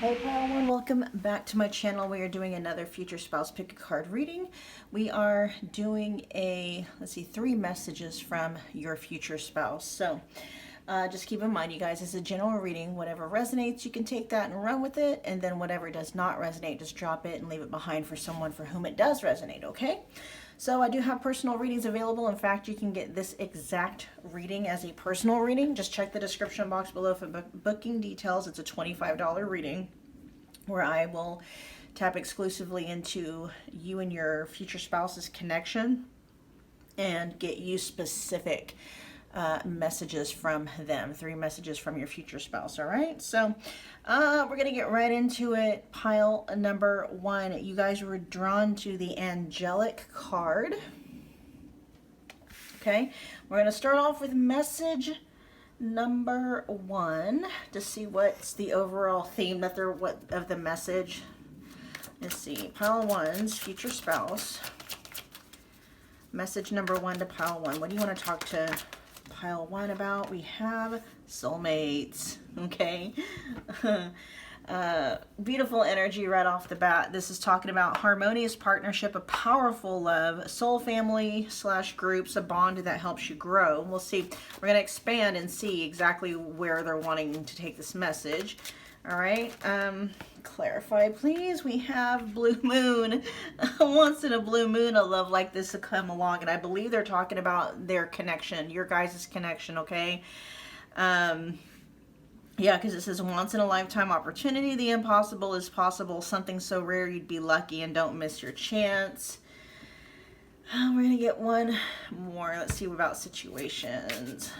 Hey Pile One, welcome back to my channel. We are doing another future spouse pick a card reading. We are doing let's see, 3 messages from your future spouse. So just keep in mind, you guys, it's a general reading. Whatever resonates, you can take that and run with it. And then whatever does not resonate, just drop it and leave it behind for someone for whom it does resonate, okay? So I do have personal readings available. In fact, you can get this exact reading as a personal reading. Just check the description box below for booking details. It's a $25 reading where I will tap exclusively into you and your future spouse's connection and get you specific messages from them. 3 messages from your future spouse. All right, so we're gonna get right into it. Pile number 1, you guys were drawn to the Angelic card. Okay, we're gonna start off with message number 1 to see what's the overall theme that of the message. Let's see, pile 1's future spouse. Message number 1 to pile 1. What do you want to talk to pile 1 about? We have soulmates. Okay. Beautiful energy right off the bat. This is talking about harmonious partnership, a powerful love, soul family / groups, a bond that helps you grow. We'll see. We're going to expand and see exactly where they're wanting to take this message. All right. Clarify, please. We have blue moon. Once in a blue moon, a love like this will come along. And I believe they're talking about their connection, your guys' connection, okay? Yeah, because it says once in a lifetime opportunity. The impossible is possible. Something so rare you'd be lucky and don't miss your chance. We're going to get one more. Let's see about situations.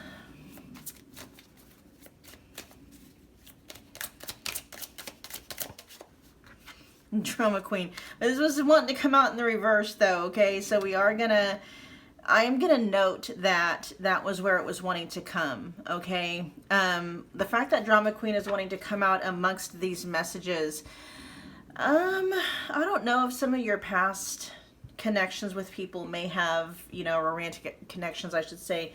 Drama queen. This was wanting to come out in the reverse though, okay? So I'm gonna note that that was where it was wanting to come, okay? The fact that drama queen is wanting to come out amongst these messages, I don't know if some of your past connections with people may have, romantic connections, I should say,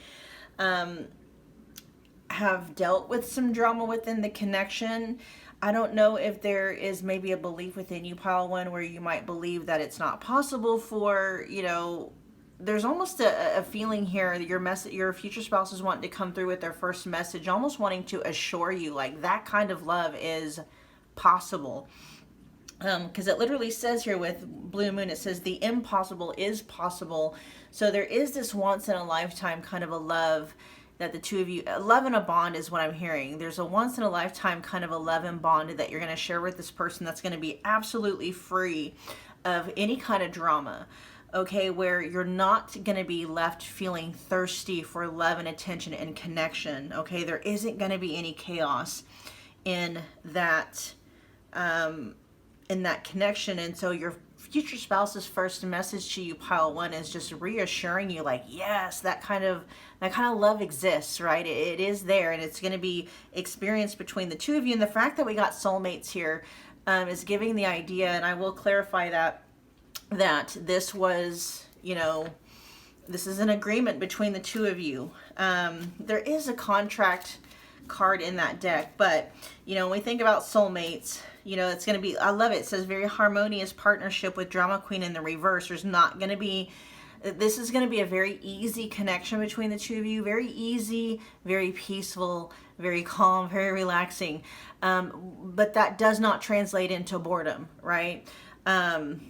have dealt with some drama within the connection. I don't know if there is maybe a belief within you, pile 1, where you might believe that it's not possible for, there's almost a feeling here that your future spouse is wanting to come through with their first message, almost wanting to assure you like that kind of love is possible. Because it literally says here with blue moon, it says the impossible is possible. So there is this once in a lifetime kind of a love that the two of you, love and a bond is what I'm hearing. There's a once in a lifetime kind of a love and bond that you're going to share with this person that's going to be absolutely free of any kind of drama. Okay, where you're not going to be left feeling thirsty for love and attention and connection. Okay, there isn't going to be any chaos in that connection. And so your future spouse's first message to you, pile 1, is just reassuring you like, yes, that kind of love exists, right? It is there, and it's going to be experienced between the two of you. And the fact that we got soulmates here is giving the idea, and I will clarify that this was, this is an agreement between the two of you. There is a contract card in that deck, but when we think about soulmates, it's going to be, I love it. It says very harmonious partnership with drama queen in the reverse. There's not going to be, this is going to be a very easy connection between the two of you. Very easy, very peaceful, very calm, very relaxing. But that does not translate into boredom, right? I'm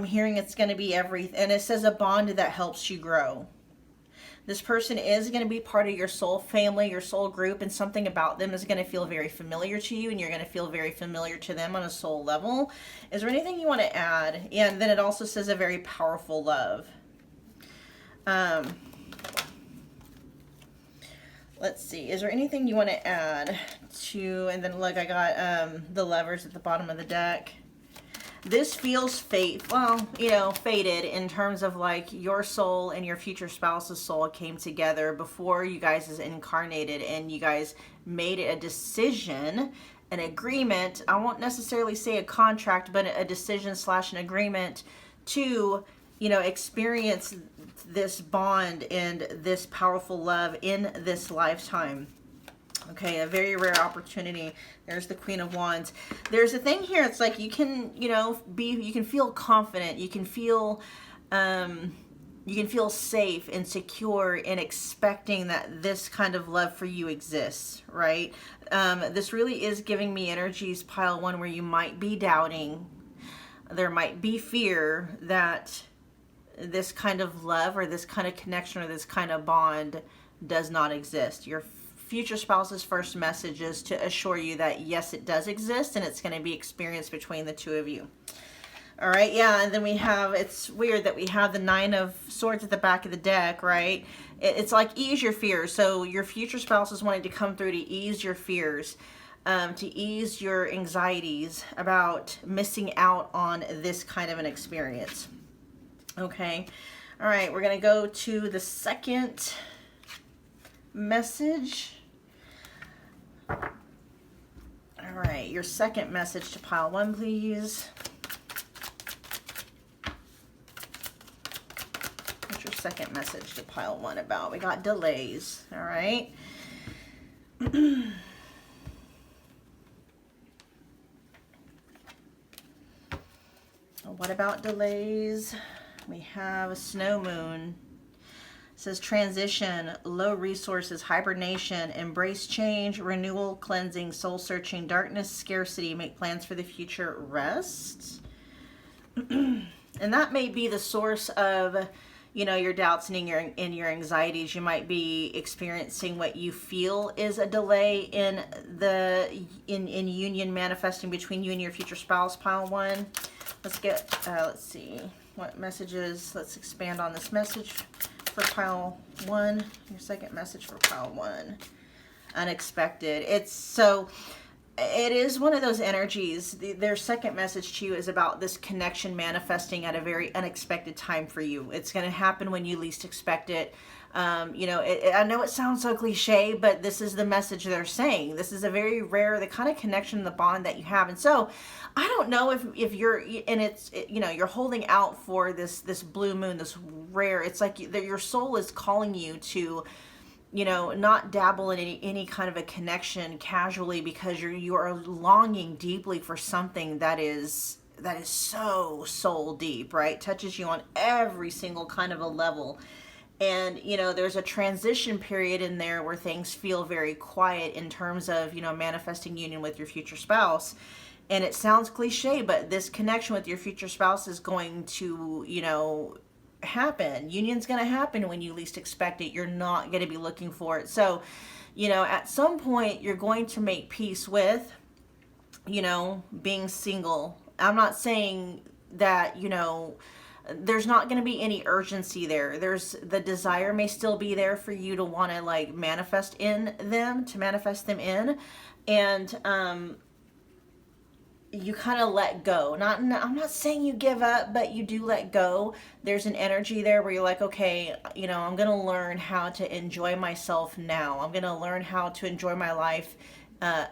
hearing it's going to be everything. And it says a bond that helps you grow. This person is going to be part of your soul family, your soul group, and something about them is going to feel very familiar to you, and you're going to feel very familiar to them on a soul level. Is there anything you want to add? Yeah, and then it also says a very powerful love. Let's see. Is there anything you want to add to, and then look, I got the lovers at the bottom of the deck. This feels faded in terms of like your soul and your future spouse's soul came together before you guys is incarnated, and you guys made a decision, an agreement. I won't necessarily say a contract, but a decision / an agreement to, experience this bond and this powerful love in this lifetime. Okay, a very rare opportunity. There's the Queen of Wands. There's a thing here. It's like you can, you know, you can feel confident. You can feel safe and secure in expecting that this kind of love for you exists, right? This really is giving me energies, pile one, where you might be doubting. There might be fear that this kind of love or this kind of connection or this kind of bond does not exist. Your future spouse's first message is to assure you that yes, it does exist, and it's going to be experienced between the two of you. All right, yeah, and then we have, it's weird that we have the Nine of Swords at the back of the deck, right? It's like ease your fears. So your future spouse is wanting to come through to ease your fears, to ease your anxieties about missing out on this kind of an experience. Okay, all right, we're going to go to the second message. All right, your second message to pile one, please. What's your second message to pile one about? We got delays, all right? What about delays? We have a snow moon. It says transition, low resources, hibernation, embrace change, renewal, cleansing, soul searching, darkness, scarcity, make plans for the future, rest. And that may be the source of, you know, your doubts and in your anxieties. You might be experiencing what you feel is a delay in union manifesting between you and your future spouse, pile one. Let's see what messages. Let's expand on this message for pile one. Your second message for pile one. Unexpected. It is one of those energies. Their second message to you is about this connection manifesting at a very unexpected time for you. It's going to happen when you least expect it. You know, I know it sounds so cliche, but this is the message they're saying. This is a very rare, the kind of connection, the bond that you have. And so I don't know if you're, and you know, you're holding out for this blue moon, this rare, it's like your soul is calling you to, you know, not dabble in any kind of a connection casually, because you are longing deeply for something that is so soul deep, right? Touches you on every single kind of a level. And, you know, there's a transition period in there where things feel very quiet in terms of, you know, manifesting union with your future spouse. And it sounds cliche, but this connection with your future spouse is going to, you know, happen. Union's going to happen when you least expect it. You're not going to be looking for it. So, you know, at some point you're going to make peace with, you know, being single. I'm not saying that, you know, there's not going to be any urgency there. There's the desire may still be there for you to want to like manifest them in, and you kind of let go. I'm not saying you give up, but you do let go. There's an energy there where you're like, okay, you know, I'm going to learn how to enjoy myself now. I'm going to learn how to enjoy my life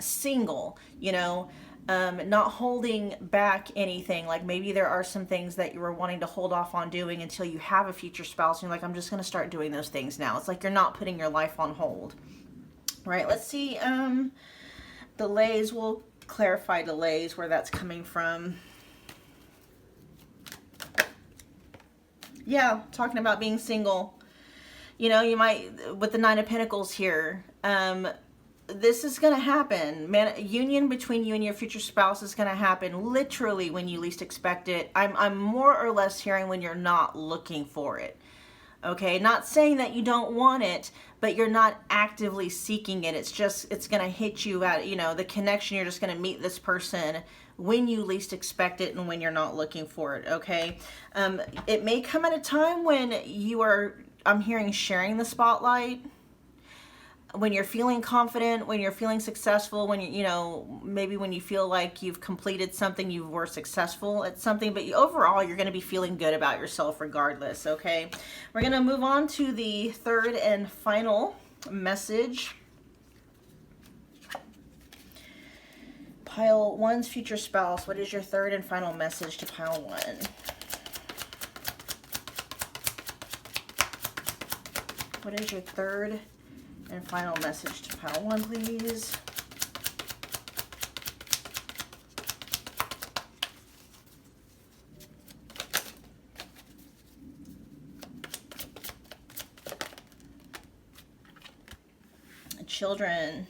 single, you know. Not holding back anything. Like maybe there are some things that you were wanting to hold off on doing until you have a future spouse, and you're like, I'm just going to start doing those things now. It's like you're not putting your life on hold. Right, let's see. Delays, we'll clarify delays, where that's coming from. Yeah, talking about being single. You know, you might, with the Nine of Pentacles here, this is going to happen. Union between you and your future spouse is going to happen literally when you least expect it. I'm more or less hearing when you're not looking for it. Okay, not saying that you don't want it, but you're not actively seeking it. It's just, it's going to hit you at, you know, the connection. You're just going to meet this person when you least expect it and when you're not looking for it. Okay, it may come at a time when you are, I'm hearing, sharing the spotlight. When you're feeling confident, when you're feeling successful, when you know, maybe when you feel like you've completed something, you were successful at something, but overall you're going to be feeling good about yourself regardless, okay? We're going to move on to the third and final message. Pile one's future spouse. What is your third and final message to pile one? What is your third And final message to pile 1, please. Children.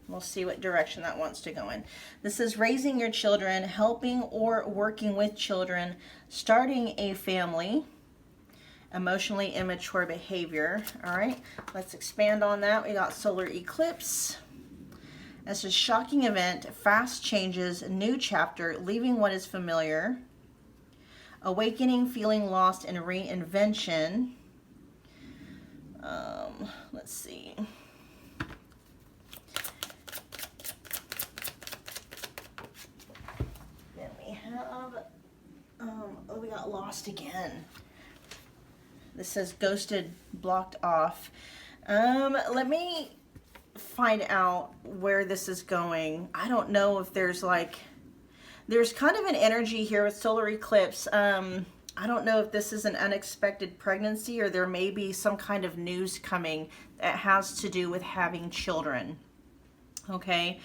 We'll see what direction that wants to go in. This is raising your children, helping or working with children, starting a family, emotionally immature behavior. All right, let's expand on that. We got solar eclipse. This is shocking event, fast changes, new chapter, leaving what is familiar, awakening, feeling lost, and reinvention. Let's see. Then we have, oh, we got lost again. This says ghosted, blocked off. Let me find out where this is going. I don't know if there's like, there's kind of an energy here with solar eclipse. I don't know if this is an unexpected pregnancy or there may be some kind of news coming that has to do with having children. Okay.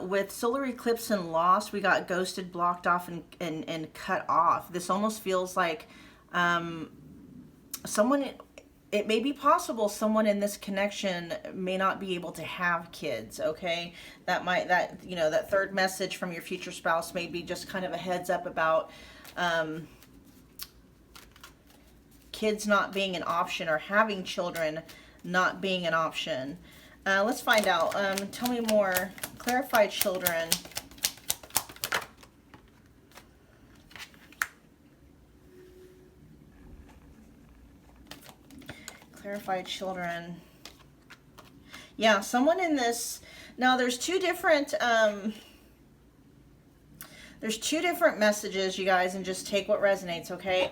With solar eclipse and lost, we got ghosted, blocked off, and cut off. This almost feels like someone, it may be possible someone in this connection may not be able to have kids, okay? That third message from your future spouse may be just kind of a heads up about kids not being an option or having children not being an option. Let's find out. Tell me more. Clarify children. Clarify children. Yeah, someone in this. Now there's two different messages, you guys, and just take what resonates, okay?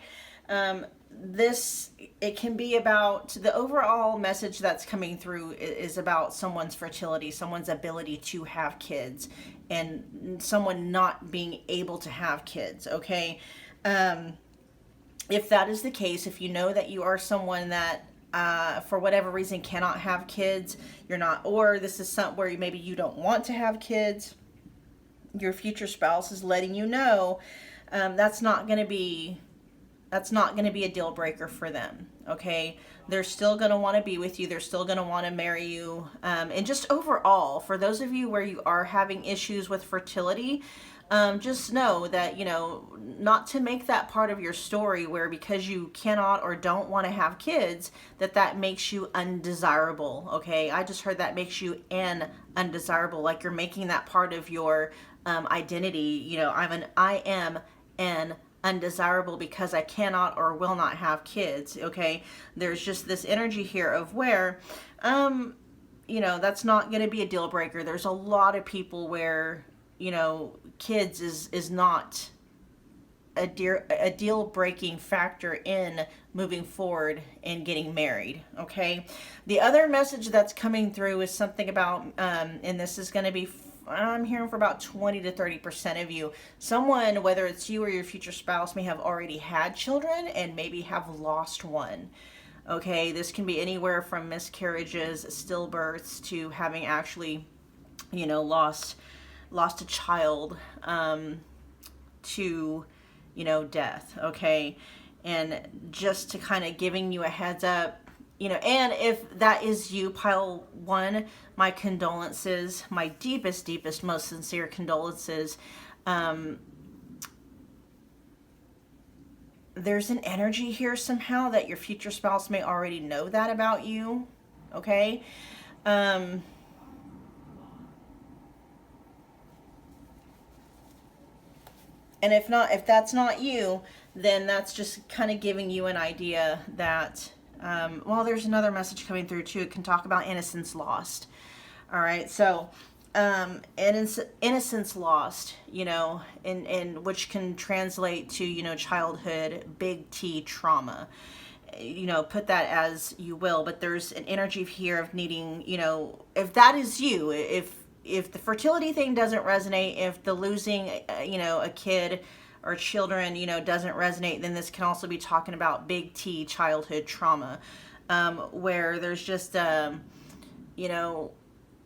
It can be about, the overall message that's coming through is about someone's fertility, someone's ability to have kids, and someone not being able to have kids, okay? If that is the case, if you know that you are someone that for whatever reason cannot have kids, you're not, or this is something where maybe you don't want to have kids, your future spouse is letting you know that's not going to be a deal breaker for them, okay? They're still going to want to be with you. They're still going to want to marry you. And just overall, for those of you where you are having issues with fertility, just know that, not to make that part of your story where because you cannot or don't want to have kids, that makes you undesirable, okay? I just heard that makes you an undesirable, like you're making that part of your identity. I am an undesirable because I cannot or will not have kids, okay? There's just this energy here of where, that's not going to be a deal breaker. There's a lot of people where, kids is not a deal breaking factor in moving forward and getting married, okay? The other message that's coming through is something about, and this is going to be, I'm hearing for about 20 to 30% of you, someone, whether it's you or your future spouse, may have already had children and maybe have lost one. Okay, this can be anywhere from miscarriages, stillbirths, to having actually, lost a child, to, death. Okay, and just to kind of giving you a heads up. And if that is you, pile 1, my condolences, my deepest, most sincere condolences. There's an energy here somehow that your future spouse may already know that about you, okay? And if that's not you, then that's just kind of giving you an idea that, there's another message coming through too. It can talk about innocence lost. All right. So, innocence lost, and which can translate to, childhood, big T trauma, put that as you will, but there's an energy here of needing, if that is you, if the fertility thing doesn't resonate, if the losing, a kid or children, doesn't resonate, then this can also be talking about big T childhood trauma, where there's just, you know,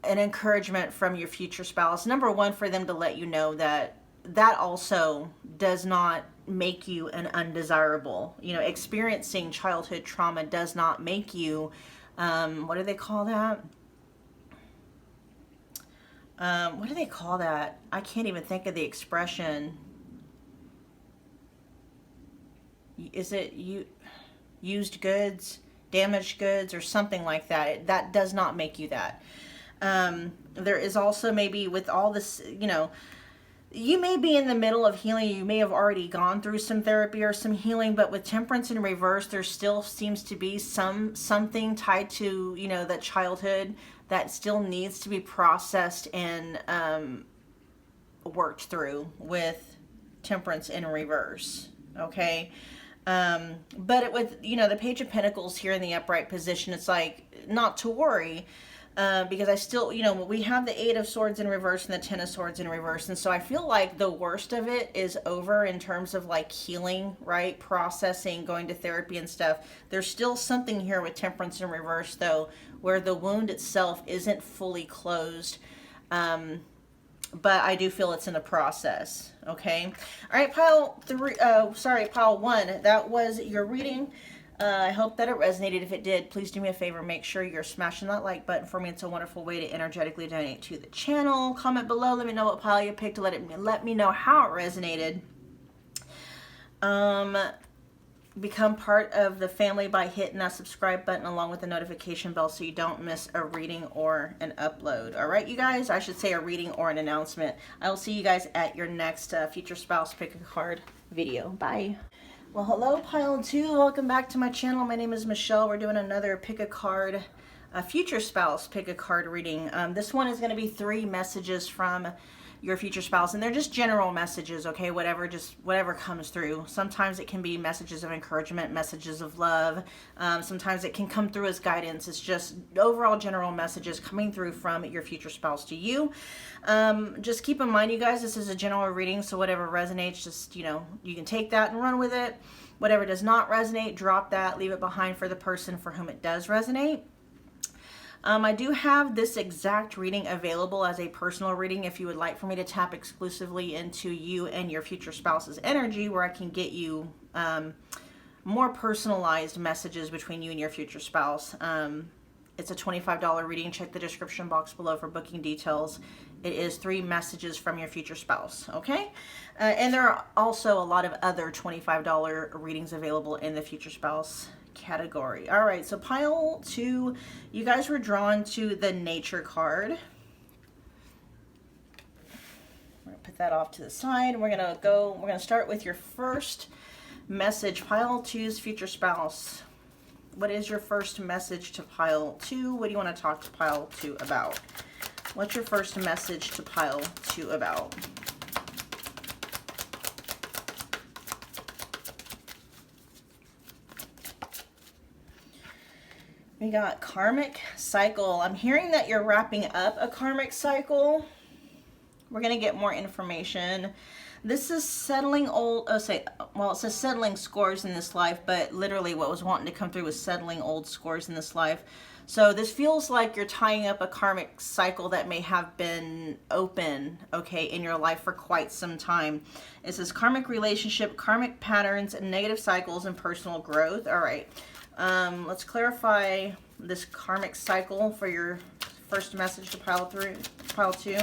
an encouragement from your future spouse. Number one, for them to let you know that that also does not make you an undesirable. You know, experiencing childhood trauma does not make you, what do they call that? What do they call that? I can't even think of the expression. Is it used goods, damaged goods, or something like that? That does not make you that. There is also maybe with all this, you know, you may be in the middle of healing. You may have already gone through some therapy or some healing, but with temperance in reverse, there still seems to be something tied to, you know, that childhood that still needs to be processed and worked through with temperance in reverse. Okay. But with, you know, the Page of Pentacles here in the upright position, it's like, not to worry. Because I still, you know, we have the Eight of Swords in reverse and the Ten of Swords in reverse. And so I feel like the worst of it is over in terms of like healing, right? Processing, going to therapy and stuff. There's still something here with Temperance in reverse, though, where the wound itself isn't fully closed. But I do feel it's in the process. Okay. All right, pile one. That was your reading. I hope that it resonated. If it did, please do me a favor. Make sure you're smashing that like button for me. It's a wonderful way to energetically donate to the channel. Comment below. Let me know what pile you picked. Let me know how it resonated. Become part of the family by hitting that subscribe button along with the notification bell so you don't miss a reading or an upload. All right, you guys? I should say a reading or an announcement. I will see you guys at your next future spouse pick a card video. Bye. Well, hello, pile two. Welcome back to my channel. My name is Michelle. We're doing another pick a card, future spouse pick a card reading. This one is going to be 3 messages from your future spouse, and they're just general messages, okay? Whatever comes through. Sometimes it can be messages of encouragement, messages of love. Sometimes it can come through as guidance. It's just overall general messages coming through from your future spouse to you. Just keep in mind, you guys, this is a general reading, so whatever resonates, just, you know, you can take that and run with it. Whatever does not resonate, drop that, leave it behind for the person for whom it does resonate. I do have this exact reading available as a personal reading if you would like for me to tap exclusively into you and your future spouse's energy, where I can get you more personalized messages between you and your future spouse. It's a $25 reading. Check the description box below for booking details. It is 3 messages from your future spouse, okay? And there are also a lot of other $25 readings available in the future spouse category. All right, so pile 2, you guys were drawn to the Nature card. We're gonna put that off to the side. We're gonna start with your first message, pile 2's future spouse. What is your first message to pile 2? What do you want to talk to pile 2 about? What's your first message to pile 2 about? We got karmic cycle. I'm hearing that you're wrapping up a karmic cycle. We're going to get more information. This is settling old, it says settling scores in this life, but literally what was wanting to come through was settling old scores in this life. So this feels like you're tying up a karmic cycle that may have been open, okay, in your life for quite some time. It says karmic relationship, karmic patterns, negative cycles, and personal growth. All right. Let's clarify this karmic cycle for your first message to pile 2.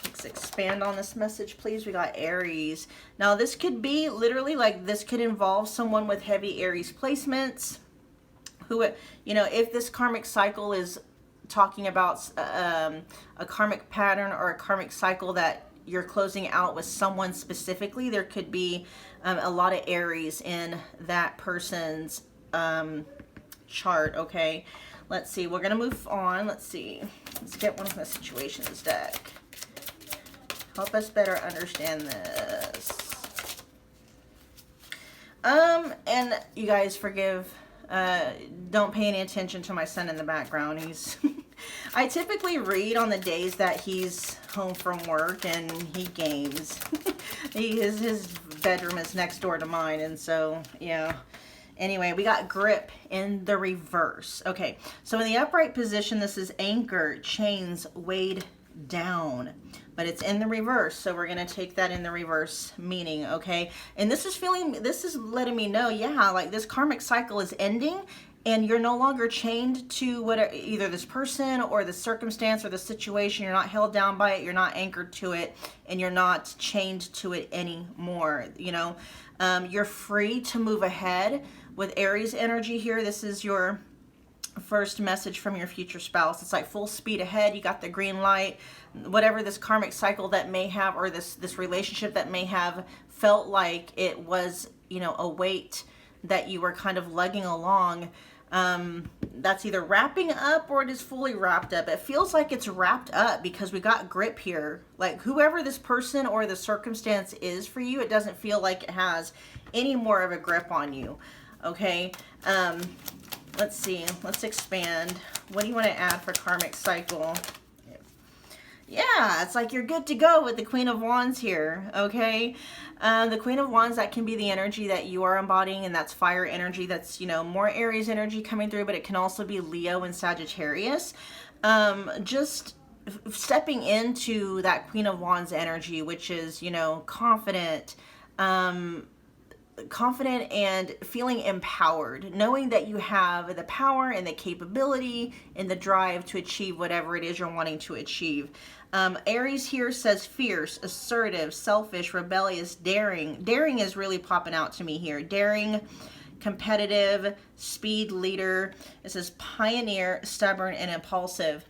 Let's expand on this message, please. We got Aries. Now, this could be literally like this could involve someone with heavy Aries placements who, you know, if this karmic cycle is talking about a karmic pattern or a karmic cycle that you're closing out with someone specifically, there could be a lot of Aries in that person's chart, okay? Let's see. We're going to move on. Let's see. Let's get one of the situations deck. Help us better understand this. And you guys forgive, don't pay any attention to my son in the background. He's, I typically read on the days that he's home from work and he games. His bedroom is next door to mine, and so, yeah, Anyway, we got grip in the reverse. Okay, so in the upright position, this is anchor, chains, weighed down. But it's in the reverse, so we're going to take that in the reverse meaning, okay? And this is letting me know, yeah, like this karmic cycle is ending, and you're no longer chained to either this person or the circumstance or the situation. You're not held down by it. You're not anchored to it, and you're not chained to it anymore. You know, you're free to move ahead with Aries energy here. This is your first message from your future spouse. It's like full speed ahead. You got the green light. Whatever this karmic cycle that may have, or this relationship that may have felt like it was, you know, a weight that you were kind of lugging along, that's either wrapping up or it is fully wrapped up. It feels like it's wrapped up because we got grip here. Like whoever this person or the circumstance is for you, it doesn't feel like it has any more of a grip on you. Okay. Let's see. Let's expand. What do you want to add for karmic cycle? Yeah, it's like you're good to go with the Queen of Wands here, okay? The Queen of Wands, that can be the energy that you are embodying, and that's fire energy. That's, you know, more Aries energy coming through, but it can also be Leo and Sagittarius. Just stepping into that Queen of Wands energy, which is, you know, confident and feeling empowered, knowing that you have the power and the capability and the drive to achieve whatever it is you're wanting to achieve. Aries here says fierce, assertive, selfish, rebellious, daring. Daring is really popping out to me here. Daring, competitive, speed, leader. It says pioneer, stubborn, and impulsive.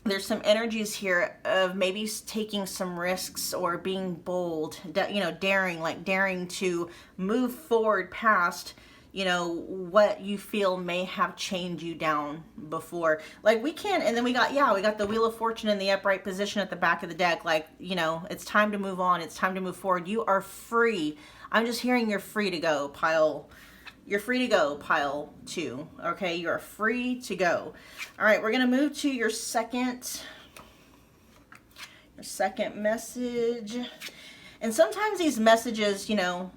There's some energies here of maybe taking some risks or being bold, you know, daring to move forward past, you know, what you feel may have chained you down before. Like we can, and then we got the Wheel of Fortune in the upright position at the back of the deck. Like, you know, it's time to move on. It's time to move forward. You are free. I'm just hearing you're free to go, pile. You're free to go, pile 2. Okay, you're free to go. All right, we're gonna move to your second message. And sometimes these messages, you know,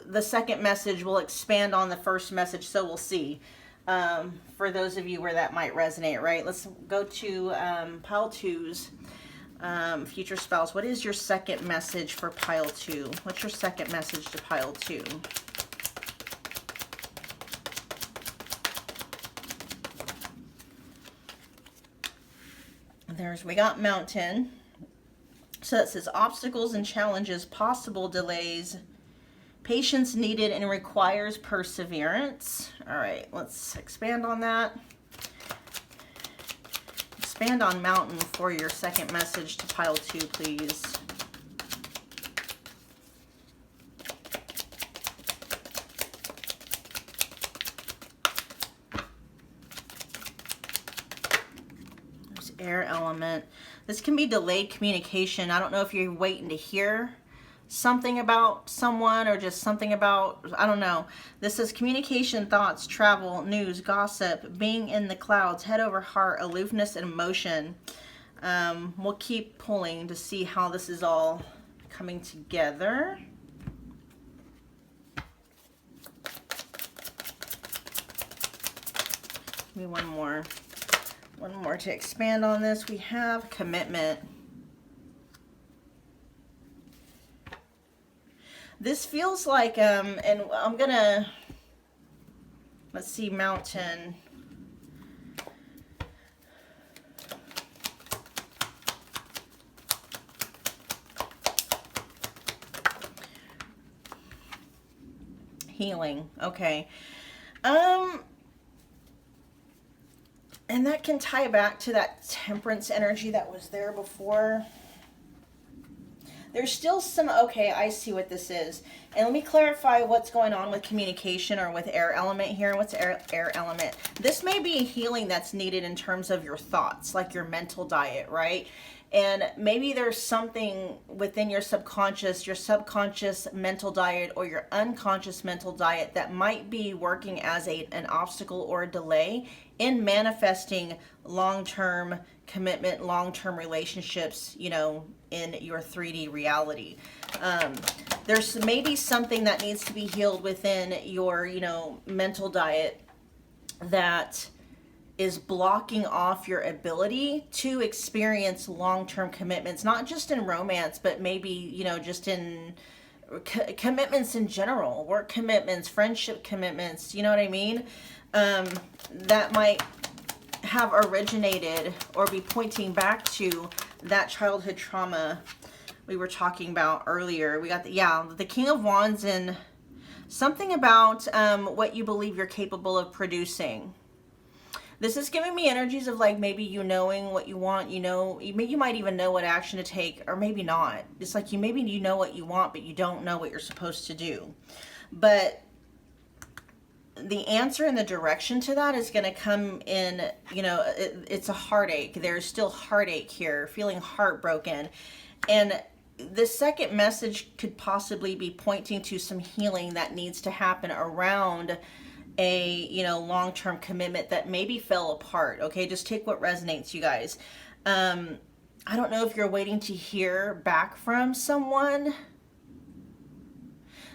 the second message will expand on the first message, so we'll see. For those of you where that might resonate, right? Let's go to pile 2's future spouse. What is your second message for pile 2? What's your second message to pile 2? We got mountain. So it says obstacles and challenges, possible delays, patience needed and requires perseverance. All right, let's expand on that. Expand on mountain for your second message to pile 2, please. Air element. This can be delayed communication. I don't know if you're waiting to hear something about someone or just something about, I don't know. This is communication, thoughts, travel, news, gossip, being in the clouds, head over heart, aloofness, and emotion. We'll keep pulling to see how this is all coming together. Give me one more to expand on this. We have commitment. This feels like, and I'm gonna, let's see, mountain. Healing, okay. And that can tie back to that temperance energy that was there before. There's still some, okay, I see what this is. And let me clarify what's going on with communication or with air element here. What's air element? This may be a healing that's needed in terms of your thoughts, like your mental diet, right? And maybe there's something within your subconscious mental diet or your unconscious mental diet that might be working as an obstacle or a delay in manifesting long-term commitment, long-term relationships, you know, in your 3D reality. There's maybe something that needs to be healed within your, you know, mental diet that is blocking off your ability to experience long-term commitments, not just in romance, but maybe, you know, just in commitments in general, work commitments, friendship commitments, you know what I mean? That might have originated or be pointing back to that childhood trauma we were talking about earlier. We got the King of Wands and something about what you believe you're capable of producing. This is giving me energies of like maybe you knowing what you want, you know, you might even know what action to take, or maybe not. It's like maybe you know what you want, but you don't know what you're supposed to do. But the answer and the direction to that is going to come in, you know, it's a heartache. There's still heartache here, feeling heartbroken. And the second message could possibly be pointing to some healing that needs to happen around a, you know, long-term commitment that maybe fell apart. Okay, just take what resonates, you guys. I don't know if you're waiting to hear back from someone.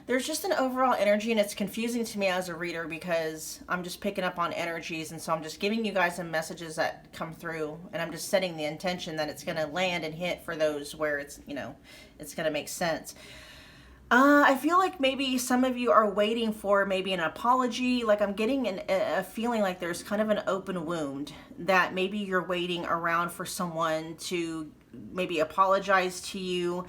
There's just an overall energy, and it's confusing to me as a reader because I'm just picking up on energies, and so I'm just giving you guys some messages that come through, and I'm just setting the intention that it's going to land and hit for those where it's, you know, it's going to make sense. I feel like maybe some of you are waiting for maybe an apology. Like I'm getting a feeling like there's kind of an open wound that maybe you're waiting around for someone to maybe apologize to you.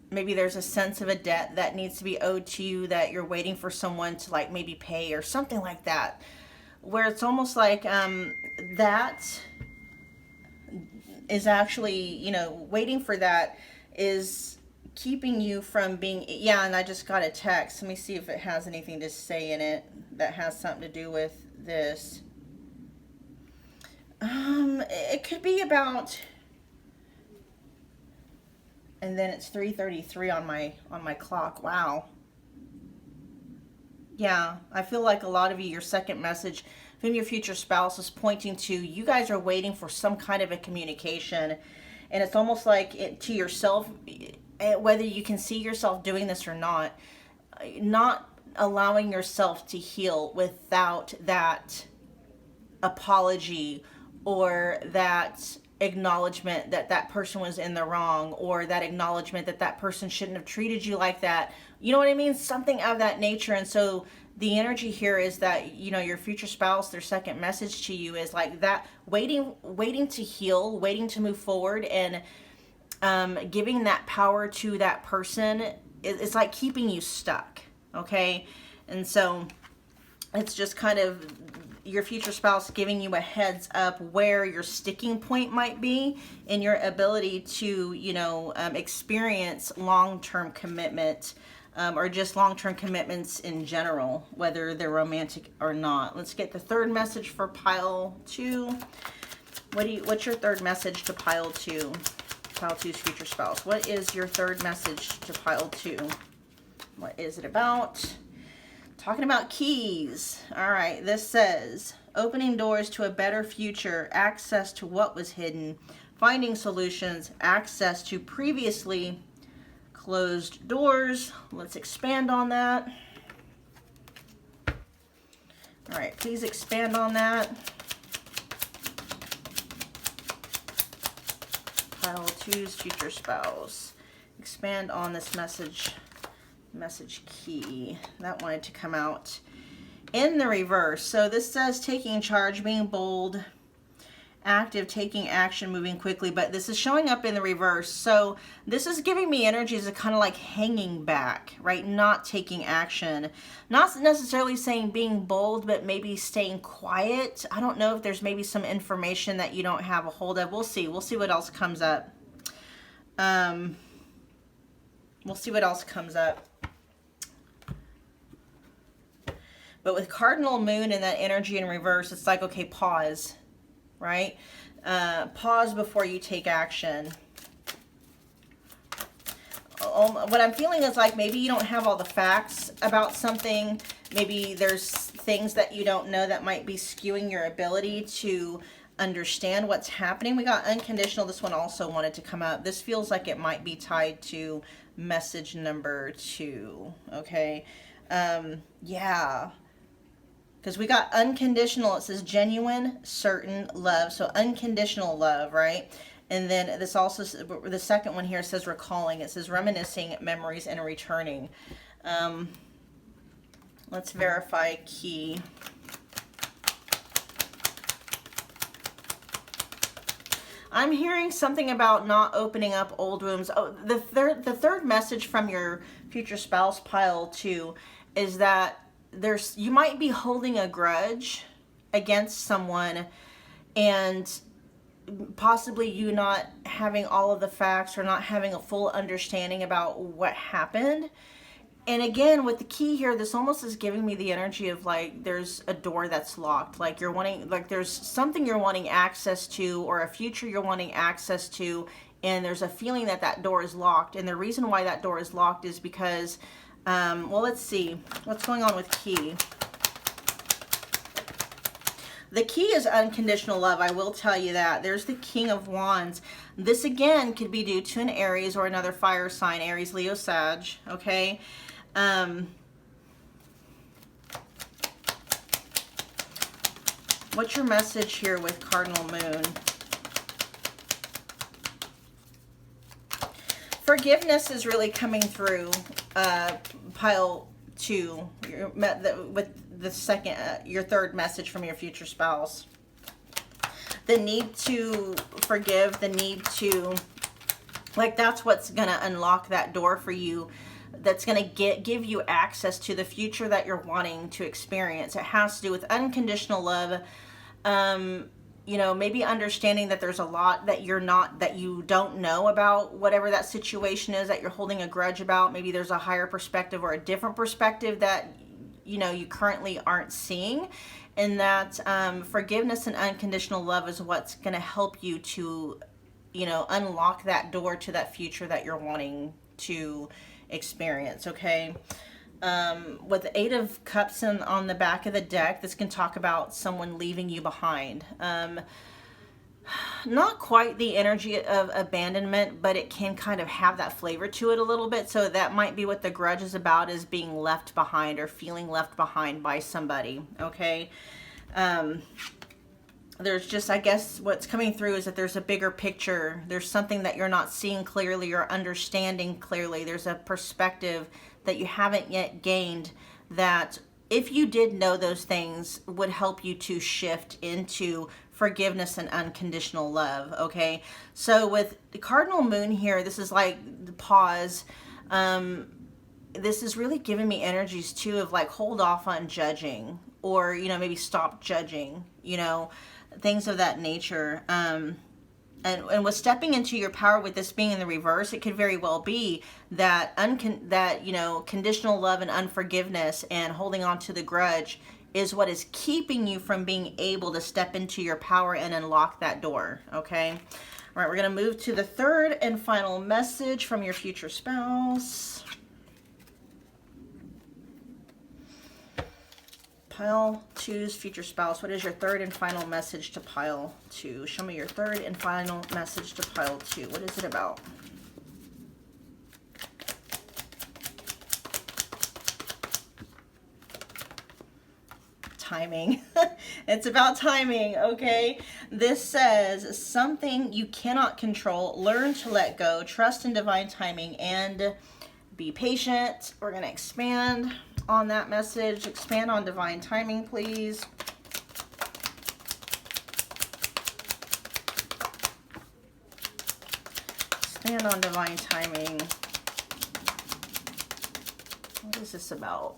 Maybe there's a sense of a debt that needs to be owed to you that you're waiting for someone to like maybe pay or something like that. Where it's almost like that is actually, you know, waiting for that is keeping you from being, yeah, and I just got a text. Let me see if it has anything to say in it that has something to do with this. It could be about, and then it's 3:33 on my clock. Wow. Yeah, I feel like a lot of you, your second message from your future spouse is pointing to you guys are waiting for some kind of a communication. And it's almost like to yourself, whether you can see yourself doing this or not allowing yourself to heal without that apology or that acknowledgement that that person was in the wrong, or that acknowledgement that that person shouldn't have treated you like that. You know what I mean? Something of that nature. And so the energy here is that, you know, your future spouse, their second message to you is like that, waiting to heal, waiting to move forward, and giving that power to that person. It's like keeping you stuck. Okay. And so it's just kind of your future spouse giving you a heads up where your sticking point might be in your ability to, you know, experience long-term commitment, or just long-term commitments in general, whether they're romantic or not. Let's get the third message for pile 2. What's your third message to pile 2? Pile 2's future spouse. What is your third message to pile 2? What is it about? Talking about keys. All right, this says opening doors to a better future, access to what was hidden, finding solutions, access to previously closed doors. Let's expand on that. All right, please expand on that. Pile 2's future spouse. Expand on this message key. That wanted to come out in the reverse. So this says taking charge, being bold, active, taking action, moving quickly, but this is showing up in the reverse. So this is giving me energies of kind of like hanging back, right? Not taking action. Not necessarily saying being bold, but maybe staying quiet. I don't know if there's maybe some information that you don't have a hold of. We'll see. We'll see what else comes up. We'll see what else comes up. But with cardinal moon and that energy in reverse, it's like, okay, pause, right? Pause before you take action. What I'm feeling is like maybe you don't have all the facts about something. Maybe there's things that you don't know that might be skewing your ability to understand what's happening. We got unconditional. This one also wanted to come up. This feels like it might be tied to message number 2. Okay. Yeah. Because we got unconditional. It says genuine, certain love. So unconditional love, right? And then this also, the second one here says recalling. It says reminiscing memories and returning. Let's verify key. I'm hearing something about not opening up old wounds. Oh, the third message from your future spouse, pile 2, is that you might be holding a grudge against someone, and possibly you not having all of the facts or not having a full understanding about what happened. And again, with the key here, this almost is giving me the energy of like there's a door that's locked. Like you're wanting, like there's something you're wanting access to, or a future you're wanting access to, and there's a feeling that that door is locked. And the reason why that door is locked is because, well, let's see what's going on with key. The key is unconditional love. I will tell you that. There's the King of Wands. This again could be due to an Aries or another fire sign, Aries, Leo, Sag. Okay. What's your message here with Cardinal Moon? Forgiveness is really coming through, pile 2, with the second, your third message from your future spouse. The need to forgive, the need to, like, that's what's going to unlock that door for you. That's going to give you access to the future that you're wanting to experience. It has to do with unconditional love. You know, maybe understanding that there's a lot that you don't know about whatever that situation is that you're holding a grudge about. Maybe there's a higher perspective or a different perspective that, you know, you currently aren't seeing. And that forgiveness and unconditional love is what's going to help you to, you know, unlock that door to that future that you're wanting to experience. Okay. With the 8 of Cups on the back of the deck, this can talk about someone leaving you behind. Not quite the energy of abandonment, but it can kind of have that flavor to it a little bit. So that might be what the grudge is about, is being left behind or feeling left behind by somebody. Okay. There's just, I guess what's coming through is that there's a bigger picture. There's something that you're not seeing clearly or understanding clearly. There's a perspective that you haven't yet gained that, if you did know those things, would help you to shift into forgiveness and unconditional love. Okay. So with the Cardinal Moon here, this is like the pause. This is really giving me energies too of like, hold off on judging, or, you know, maybe stop judging, you know, things of that nature. And with stepping into your power, with this being in the reverse, it could very well be that you know, conditional love and unforgiveness and holding on to the grudge is what is keeping you from being able to step into your power and unlock that door. Okay. All right. We're going to move to the third and final message from your future spouse. Pile 2's future spouse. What is your third and final message to pile 2? Show me your third and final message to pile 2. What is it about? Timing. It's about timing. Okay. This says something you cannot control. Learn to let go. Trust in divine timing and be patient. We're going to expand on that message. Expand on divine timing, please. Expand on divine timing. What is this about?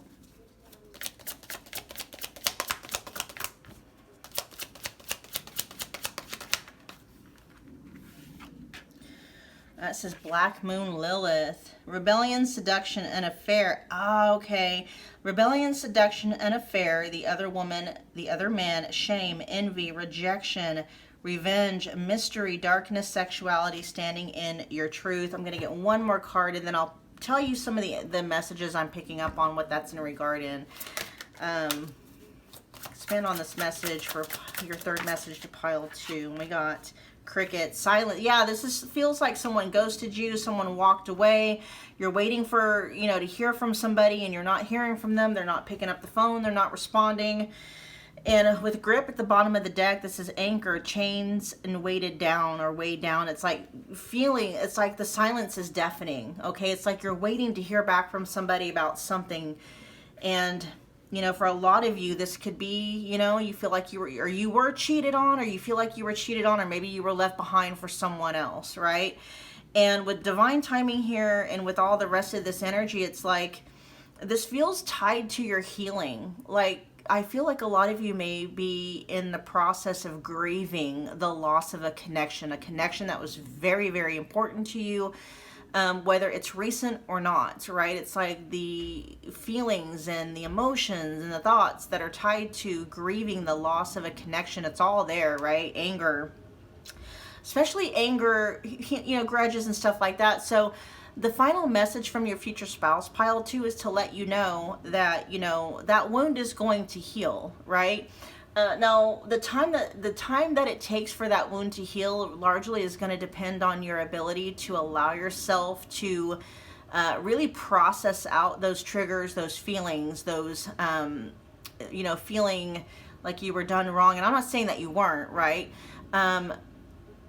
That says Black Moon Lilith. Rebellion, seduction, and affair. Ah, okay. Rebellion, seduction, and affair. The other woman, the other man, shame, envy, rejection, revenge, mystery, darkness, sexuality, standing in your truth. I'm going to get one more card, and then I'll tell you some of the messages I'm picking up on, what that's in regard in. expand on this message for your third message to pile 2. We got cricket, silent. Yeah, feels like someone ghosted you, someone walked away. You're waiting for, to hear from somebody and you're not hearing from them. They're not picking up the phone. They're not responding. And with grip at the bottom of the deck, this is anchor, chains, and weighted down or weighed down. It's like it's like the silence is deafening, okay? It's like you're waiting to hear back from somebody about something. And, for a lot of you, this could be, you feel like you were cheated on, or you feel like you were cheated on, or maybe you were left behind for someone else, right? And with divine timing here and with all the rest of this energy, it's like this feels tied to your healing. Like, I feel like a lot of you may be in the process of grieving the loss of a connection that was very, very important to you, whether it's recent or not, right? It's like the feelings and the emotions and the thoughts that are tied to grieving the loss of a connection. It's all there, right? Anger, especially anger, grudges and stuff like that. So the final message from your future spouse, pile 2, is to let you know that, that wound is going to heal, right? Now, the time that it takes for that wound to heal largely is going to depend on your ability to allow yourself to really process out those triggers, those feelings, those, feeling like you were done wrong. And I'm not saying that you weren't, right?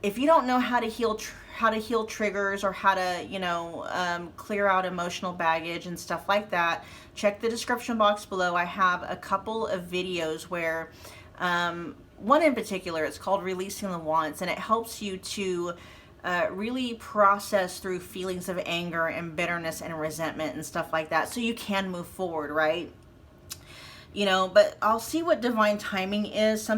If you don't know how to heal triggers or how to, clear out emotional baggage and stuff like that, check the description box below. I have a couple of videos where, one in particular, it's called Releasing the Wants, and it helps you to really process through feelings of anger and bitterness and resentment and stuff like that, so you can move forward, right? But I'll see what divine timing is. I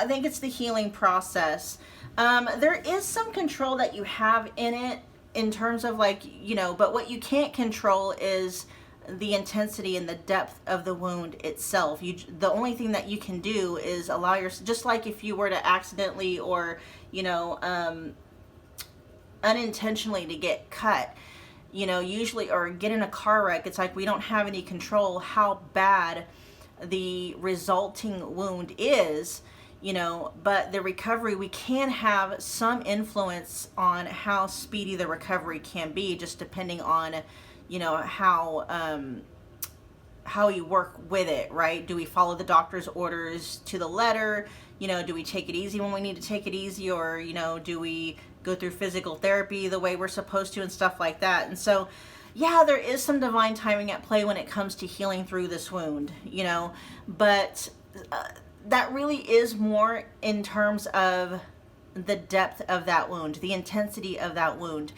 think it's the healing process. There is some control that you have in it in terms of but what you can't control is the intensity and the depth of the wound itself. The only thing that you can do is allow just like if you were to accidentally or, unintentionally to get cut, usually, or get in a car wreck, it's like we don't have any control how bad the resulting wound is, but the recovery, we can have some influence on how speedy the recovery can be, just depending on, how you work with it, right? Do we follow the doctor's orders to the letter? Do we take it easy when we need to take it easy, or, do we go through physical therapy the way we're supposed to and stuff like that? And so, yeah, there is some divine timing at play when it comes to healing through this wound, but that really is more in terms of the depth of that wound, the intensity of that wound.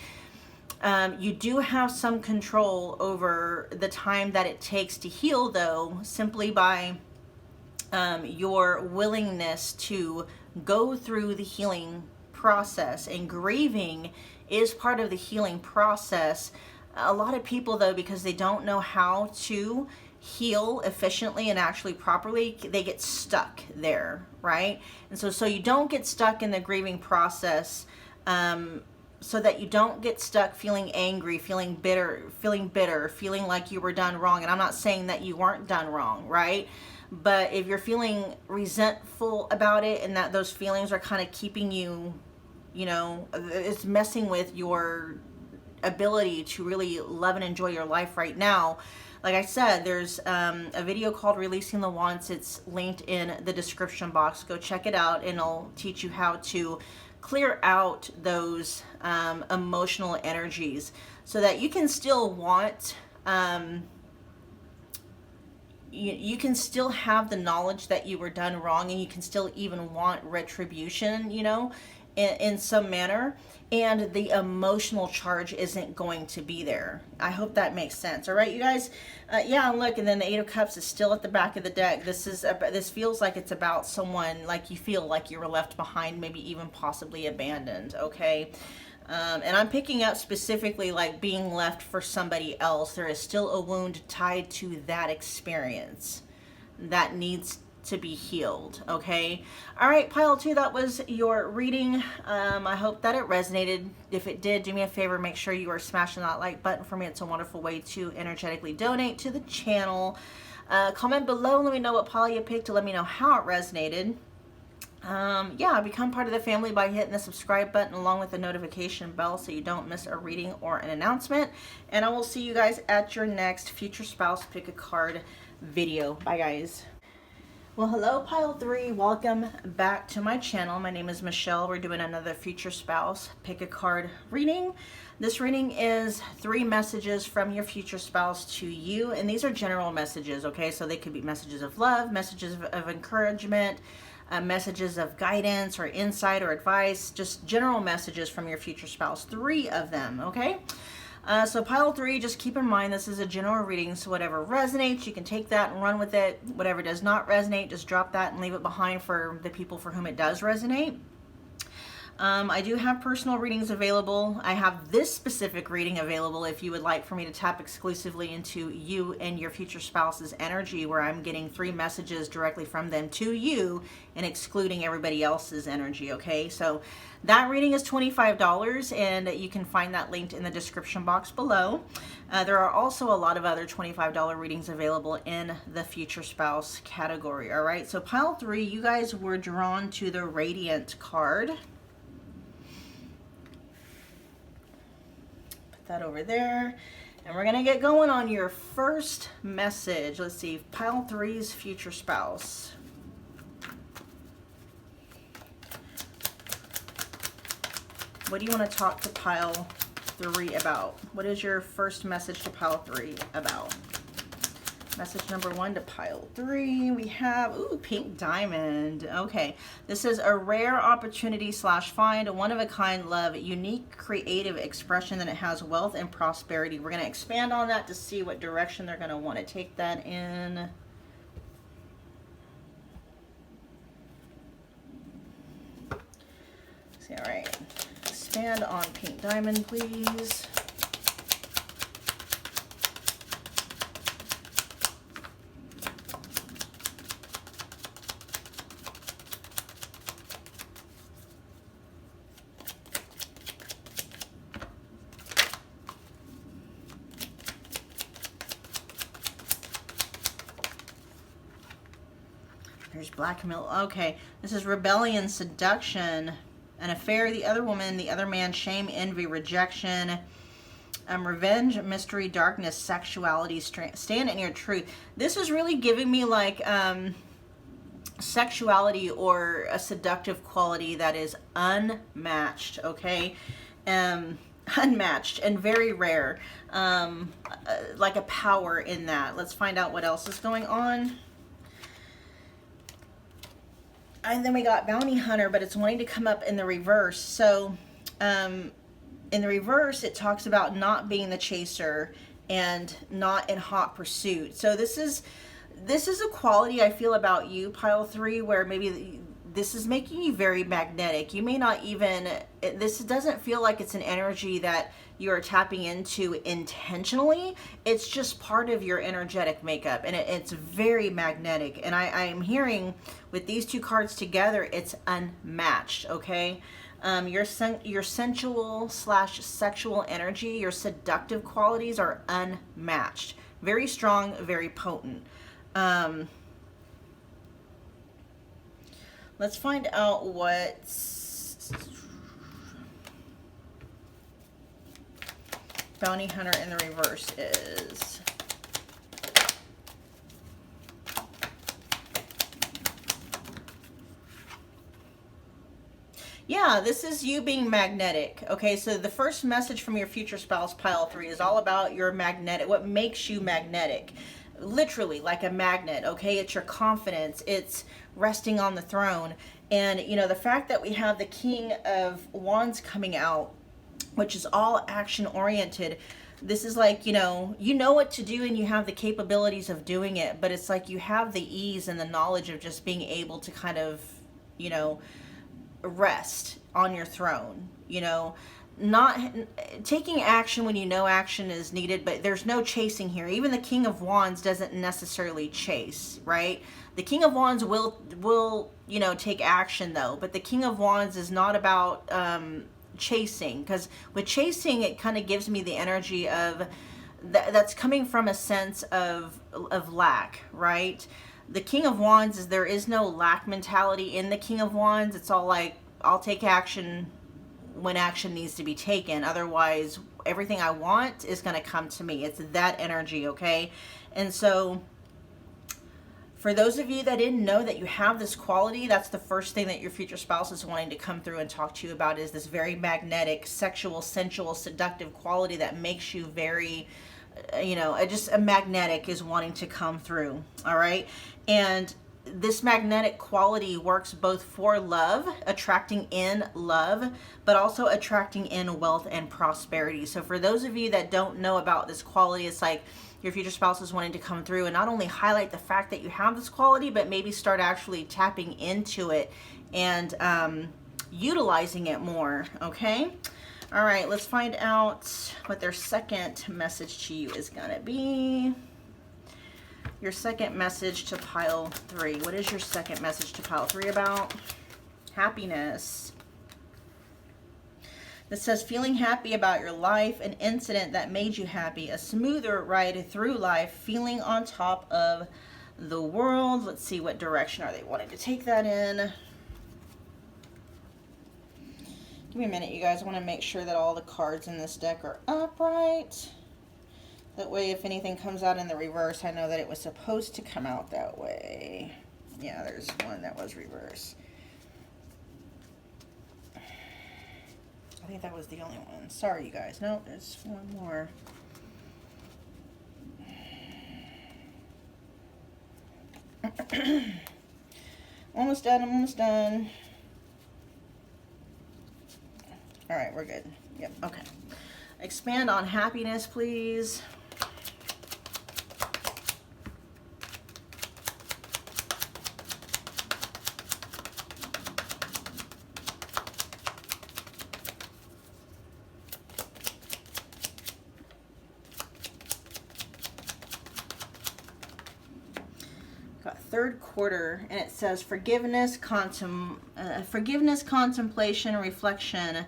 You do have some control over the time that it takes to heal, though, simply by your willingness to go through the healing process. And grieving is part of the healing process. A lot of people, though, because they don't know how to heal efficiently and actually properly, they get stuck there, right? And so you don't get stuck in the grieving process, so that you don't get stuck feeling angry, feeling bitter, feeling like you were done wrong. And I'm not saying that you weren't done wrong, right? But if you're feeling resentful about it and that those feelings are kind of keeping you, it's messing with your ability to really love and enjoy your life right now. Like I said, there's a video called Releasing the Wants. It's linked in the description box. Go check it out, and it'll teach you how to clear out those emotional energies so that you can still want, you can still have the knowledge that you were done wrong, and you can still even want retribution, in some manner, and the emotional charge isn't going to be there. I hope that makes sense. All right, you guys. Yeah, and look, and then the 8 of Cups is still at the back of the deck. This feels like it's about someone, like you feel like you were left behind, maybe even possibly abandoned. Okay. And I'm picking up specifically like being left for somebody else. There is still a wound tied to that experience that needs to be healed. Okay. All right, pile 2, that was your reading. I hope that it resonated. If it did, do me a favor, make sure you are smashing that like button for me. It's a wonderful way to energetically donate to the channel. Comment below, let me know what pile you picked to let me know how it resonated. Yeah, become part of the family by hitting the subscribe button along with the notification bell so you don't miss a reading or an announcement. And I will see you guys at your next Future Spouse Pick a Card video. Bye, guys. Well, hello, Pile 3. Welcome back to my channel. My name is Michelle. We're doing another Future Spouse Pick a Card reading. This reading is 3 messages from your future spouse to you, and these are general messages, okay? So they could be messages of love, messages of encouragement, messages of guidance or insight or advice, just general messages from your future spouse. 3 of them, okay? So pile 3, just keep in mind this is a general reading, so whatever resonates, you can take that and run with it. Whatever does not resonate, just drop that and leave it behind for the people for whom it does resonate. I do have personal readings available. I have this specific reading available if you would like for me to tap exclusively into you and your future spouse's energy, where I'm getting 3 messages directly from them to you and excluding everybody else's energy, okay? So that reading is $25, and you can find that linked in the description box below. There are also a lot of other $25 readings available in the future spouse category, all right? So pile 3, you guys were drawn to the Radiant card. That over there, and we're gonna get going on your first message. Let's see, pile 3's future spouse. What do you want to talk to pile 3 about? What is your first message to pile 3 about? Message number 1 to pile 3, we have, ooh, pink diamond. Okay, this is a rare opportunity / find, a one-of-a-kind love, unique creative expression, and it has wealth and prosperity. We're going to expand on that to see what direction they're going to want to take that in. See, all right, expand on pink diamond, please. There's blackmail. Okay, this is rebellion, seduction, an affair, the other woman, the other man, shame, envy, rejection, revenge, mystery, darkness, sexuality, stand in your truth. This is really giving me like sexuality or a seductive quality that is unmatched, okay? Unmatched and very rare, like a power in that. Let's find out what else is going on. And then we got bounty hunter, but it's wanting to come up in the reverse. So in the reverse, it talks about not being the chaser and not in hot pursuit. So this is a quality I feel about you, pile 3, where maybe this is making you very magnetic. You may not even, this doesn't feel like it's an energy that you are tapping into intentionally. It's just part of your energetic makeup, and it's very magnetic. And I am hearing with these 2 cards together, it's unmatched, okay? Your sensual / sexual energy, your seductive qualities are unmatched. Very strong, very potent. Let's find out what bounty hunter in the reverse is. Yeah, this is you being magnetic. Okay, so the first message from your future spouse, pile 3, is all about your magnetic, what makes you magnetic. Literally like a magnet, okay? It's your confidence. It's resting on the throne. And, you know, the fact that we have the King of Wands coming out, which is all action oriented, this is like, you know what to do and you have the capabilities of doing it, but it's like you have the ease and the knowledge of just being able to kind of, you know, rest on your throne, you know, not taking action when you know action is needed, but there's no chasing here. Even the King of Wands doesn't necessarily chase, right? The King of Wands will you know, take action though, but the King of Wands is not about chasing, because with chasing it kind of gives me the energy of that's coming from a sense of lack, right? The King of Wands is, there is no lack mentality in the King of Wands. It's all like, I'll take action when action needs to be taken. Otherwise, everything I want is going to come to me. It's that energy, okay? And so for those of you that didn't know that you have this quality, that's the first thing that your future spouse is wanting to come through and talk to you about, is this very magnetic, sexual, sensual, seductive quality that makes you very, you know, just a magnetic is wanting to come through, all right? And this magnetic quality works both for love, attracting in love, but also attracting in wealth and prosperity. So for those of you that don't know about this quality, it's like your future spouse is wanting to come through and not only highlight the fact that you have this quality, but maybe start actually tapping into it and utilizing it more, okay? All right, let's find out what their second message to you is gonna be. Your second message to pile 3. What is your second message to pile 3 about? Happiness. This says, feeling happy about your life, an incident that made you happy, a smoother ride through life, feeling on top of the world. Let's see, what direction are they wanting to take that in? Give me a minute, you guys. I want to make sure that all the cards in this deck are upright. That way, if anything comes out in the reverse, I know that it was supposed to come out that way. Yeah, there's one that was reverse. I think that was the only one. Sorry, you guys. No, there's one more. Almost done, I'm almost done. All right, we're good. Yep, okay. Expand on happiness, please. Got third quarter, and it says forgiveness, contemplation, reflection,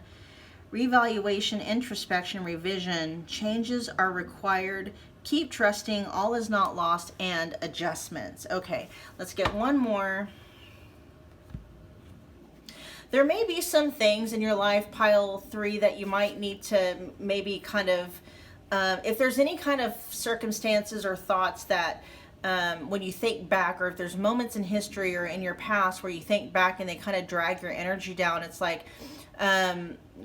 revaluation, introspection, revision. Changes are required. Keep trusting. All is not lost, and adjustments. Okay, let's get one more. There may be some things in your life, pile 3, that you might need to maybe kind of, if there's any kind of circumstances or thoughts that when you think back, or if there's moments in history or in your past where you think back and they kind of drag your energy down, it's like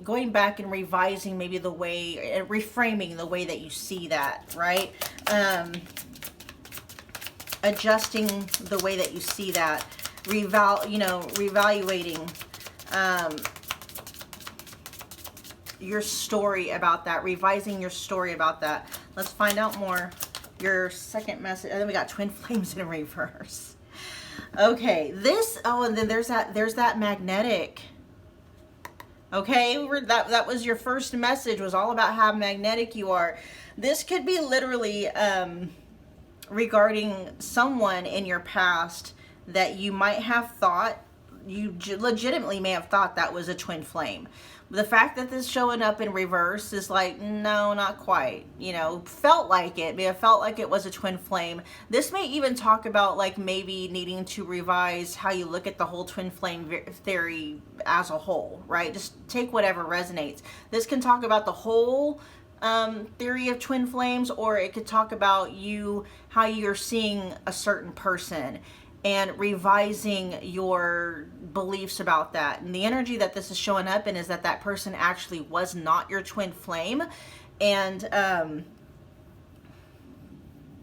going back and revising maybe the way, reframing the way that you see that, right? Adjusting the way that you see that, reevaluating your story about that, revising your story about that. Let's find out more. Your second message, and then we got twin flames in reverse. Okay, this, oh, and then there's that magnetic. Okay, that was your first message, was all about how magnetic you are. This could be literally regarding someone in your past that you might have thought, you legitimately may have thought that was a twin flame. The fact that this showing up in reverse is like, no, not quite. You know, felt like it. May have felt like it was a twin flame. This may even talk about like maybe needing to revise how you look at the whole twin flame theory as a whole, right? Just take whatever resonates. This can talk about the whole theory of twin flames, or it could talk about how you're seeing a certain person and revising your beliefs about that. And the energy that this is showing up in is that that person actually was not your twin flame, and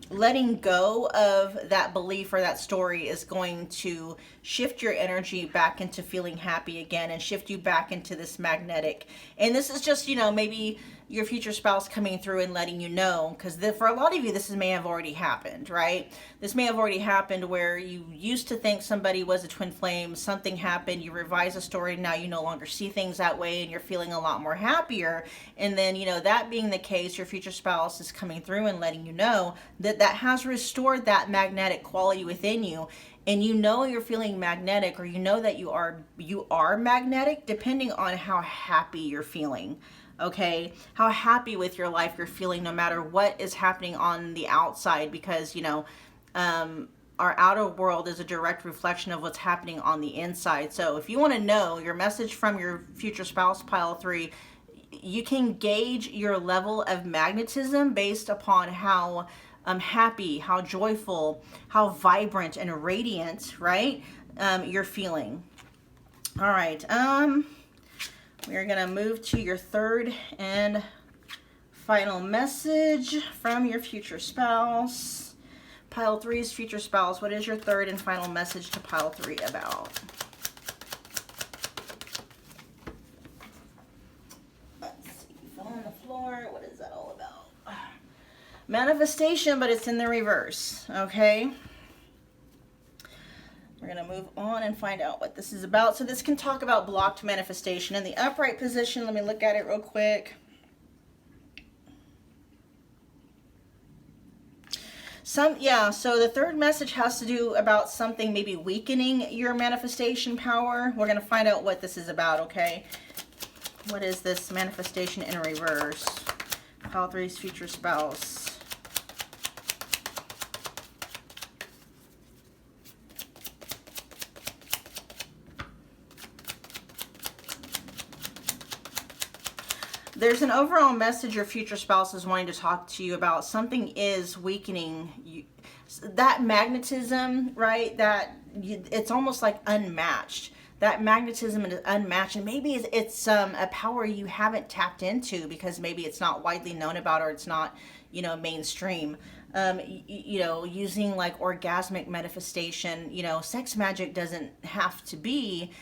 letting go of that belief or that story is going to shift your energy back into feeling happy again and shift you back into this magnetic. And this is just, you know, maybe your future spouse coming through and letting you know, because for a lot of you, this may have already happened, right? This may have already happened where you used to think somebody was a twin flame, something happened, you revise a story, now you no longer see things that way, and you're feeling a lot more happier. And then, you know, that being the case, your future spouse is coming through and letting you know that that has restored that magnetic quality within you. And you know you're feeling magnetic, or you know that you are magnetic, depending on how happy you're feeling. okay? How happy with your life you're feeling no matter what is happening on the outside, because, you know, our outer world is a direct reflection of what's happening on the inside. So if you want to know your message from your future spouse, pile 3, you can gauge your level of magnetism based upon how happy, how joyful, how vibrant and radiant, right, you're feeling. All right, we're gonna move to your third and final message from your future spouse. Pile 3's future spouse, what is your third and final message to pile 3 about? Let's see, fell on the floor. What is that all about? Manifestation, but it's in the reverse, okay? We're going to move on and find out what this is about. So this can talk about blocked manifestation. In the upright position, let me look at it real quick. So the third message has to do about something maybe weakening your manifestation power. We're going to find out what this is about, okay? What is this manifestation in reverse? Pile 3's future spouse. There's an overall message your future spouse is wanting to talk to you about. Something is weakening you. That magnetism, right? It's almost like unmatched. That magnetism is unmatched, and maybe it's a power you haven't tapped into because maybe it's not widely known about, or it's not, you know, mainstream. You know, using like orgasmic manifestation. You know, sex magic doesn't have to be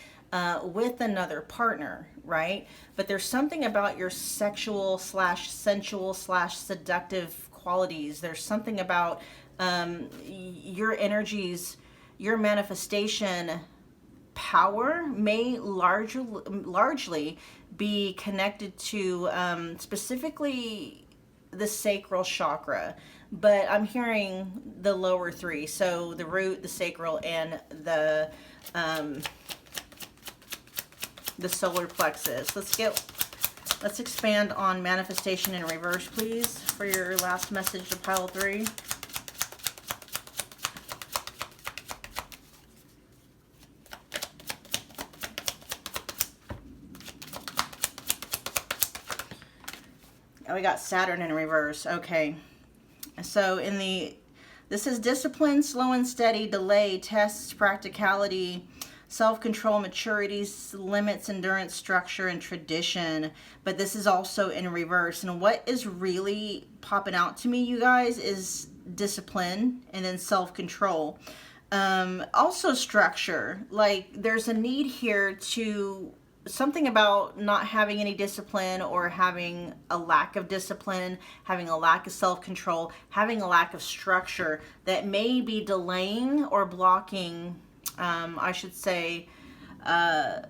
with another partner, right? But there's something about your sexual / sensual / seductive qualities. There's something about your energies, your manifestation power may largely be connected to specifically the sacral chakra. But I'm hearing the lower 3, so the root, the sacral, and the solar plexus. Let's expand on manifestation in reverse, please, for your last message to pile 3. Oh, we got Saturn in reverse. Okay. So this is discipline, slow and steady, delay, tests, practicality, self-control, maturity, limits, endurance, structure, and tradition. But this is also in reverse. And what is really popping out to me, you guys, is discipline and then self-control. Also structure. Like, there's a need here to something about not having any discipline, or having a lack of discipline, having a lack of self-control, having a lack of structure that may be delaying or blocking, I should say, that's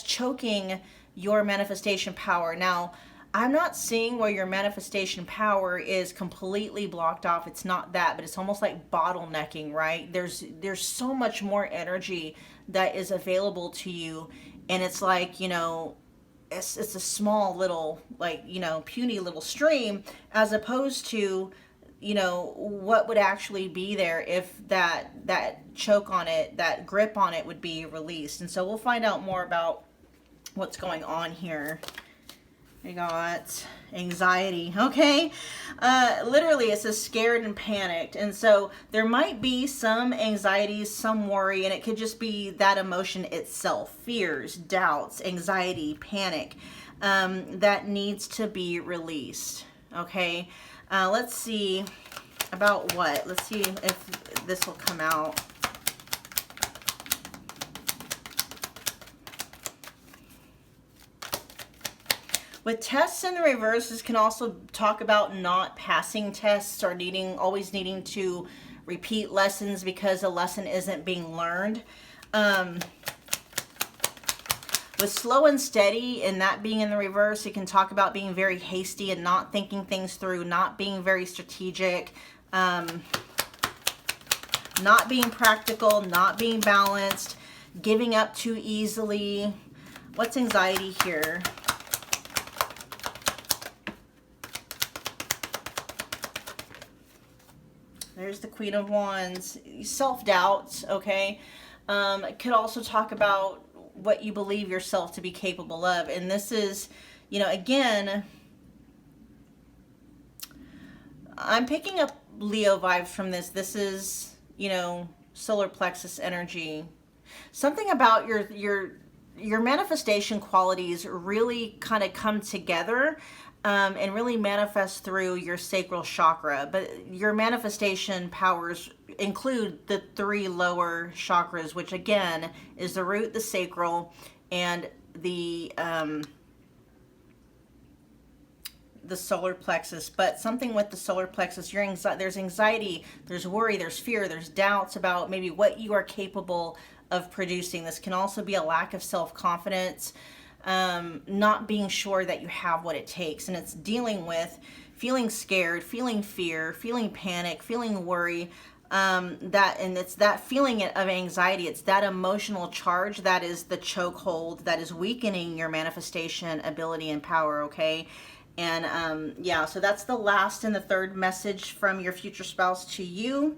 choking your manifestation power. Now, I'm not seeing where your manifestation power is completely blocked off. It's not that, but it's almost like bottlenecking, right? There's so much more energy that is available to you, and it's like, you know, it's a small little, like, you know, puny little stream, as opposed to, you know, what would actually be there if that choke on it, that grip on it would be released. And so we'll find out more about what's going on here. We got anxiety, okay? Literally, it says scared and panicked. And so there might be some anxieties, some worry, and it could just be that emotion itself. Fears, doubts, anxiety, panic, that needs to be released, okay? Let's see about what. Let's see if this will come out. With tests in the reverse, this can also talk about not passing tests, or always needing to repeat lessons because a lesson isn't being learned. With slow and steady, and that being in the reverse, it can talk about being very hasty and not thinking things through, not being very strategic, not being practical, not being balanced, giving up too easily. What's anxiety here? There's the Queen of Wands. Self-doubt, okay? It could also talk about what you believe yourself to be capable of. And this is, you know, again, I'm picking up Leo vibes from this. This is, you know, solar plexus energy. Something about your manifestation qualities really kind of come together and really manifest through your sacral chakra. But your manifestation powers include the 3 lower chakras, which again is the root, the sacral, and the solar plexus. But something with the solar plexus, there's anxiety, there's worry, there's fear, there's doubts about maybe what you are capable of producing. This can also be a lack of self-confidence, not being sure that you have what it takes. And it's dealing with feeling scared, feeling fear, feeling panic, feeling worry, and it's that feeling of anxiety. It's that emotional charge that is the chokehold that is weakening your manifestation ability and power, okay? And yeah, so that's the last and the third message from your future spouse to you.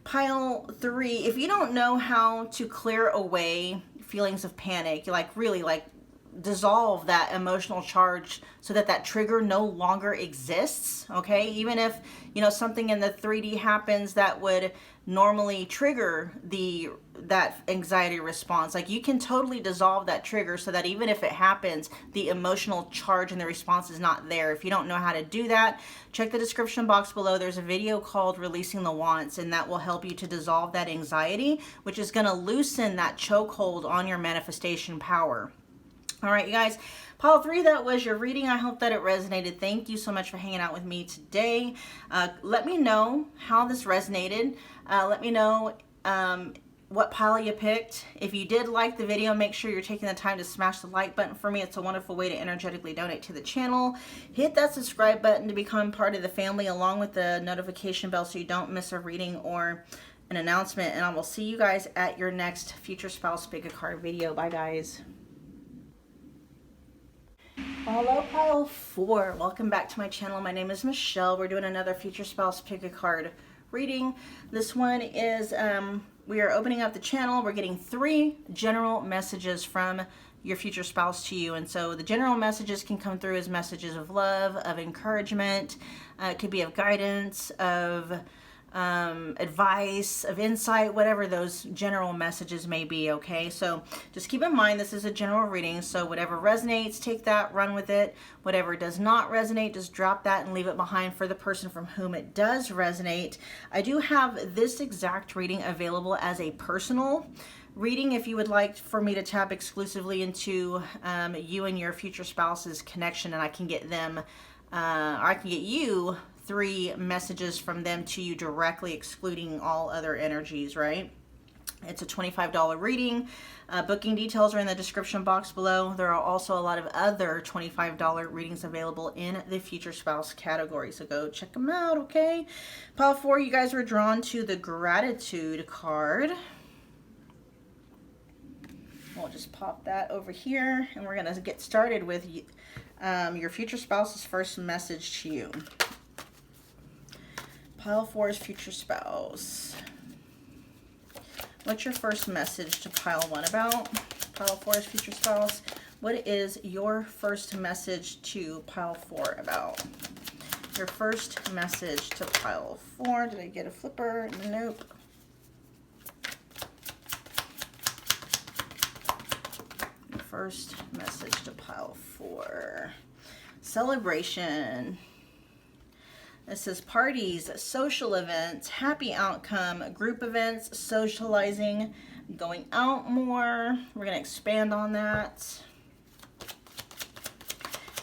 Pile 3, if you don't know how to clear away feelings of panic, like really like dissolve that emotional charge so that that trigger no longer exists, okay? Even if, you know, something in the 3D happens that would normally trigger that anxiety response, like you can totally dissolve that trigger so that even if it happens, the emotional charge and the response is not there. If you don't know how to do that, check the description box below. There's a video called Releasing the Wants, and that will help you to dissolve that anxiety, which is going to loosen that chokehold on your manifestation power. All right, you guys, pile 3, that was your reading. I hope that it resonated. Thank you so much for hanging out with me today. Let me know how this resonated. Let me know what pile you picked. If you did like the video, make sure you're taking the time to smash the like button for me. It's a wonderful way to energetically donate to the channel. Hit that subscribe button to become part of the family, along with the notification bell so you don't miss a reading or an announcement. And I will see you guys at your next Future Spouse Pick a Card video. Bye, guys. Hello, pile 4. Welcome back to my channel. My name is Michelle. We're doing another Future Spouse Pick a Card reading. This one is, we are opening up the channel. We're getting 3 general messages from your future spouse to you. And so the general messages can come through as messages of love, of encouragement. It could be of guidance, of advice, of insight, whatever those general messages may be, okay? So just keep in mind this is a general reading, so whatever resonates, take that, run with it. Whatever does not resonate, just drop that and leave it behind for the person from whom it does resonate. I do have this exact reading available as a personal reading if you would like for me to tap exclusively into you and your future spouse's connection, and I can get them, or I can get you 3 messages from them to you directly, excluding all other energies, right? It's a $25 reading. Booking details are in the description box below. There are also a lot of other $25 readings available in the future spouse category, so go check them out, okay? Pile 4, you guys were drawn to the gratitude card. We'll just pop that over here, and we're going to get started with your future spouse's first message to you. Pile 4's future spouse. What's your first message to pile 1 about? Pile 4's future spouse. What is your first message to pile 4 about? Your first message to pile 4. Did I get a flipper? Nope. Your first message to pile 4. Celebration. This says parties, social events, happy outcome, group events, socializing, going out more. We're going to expand on that.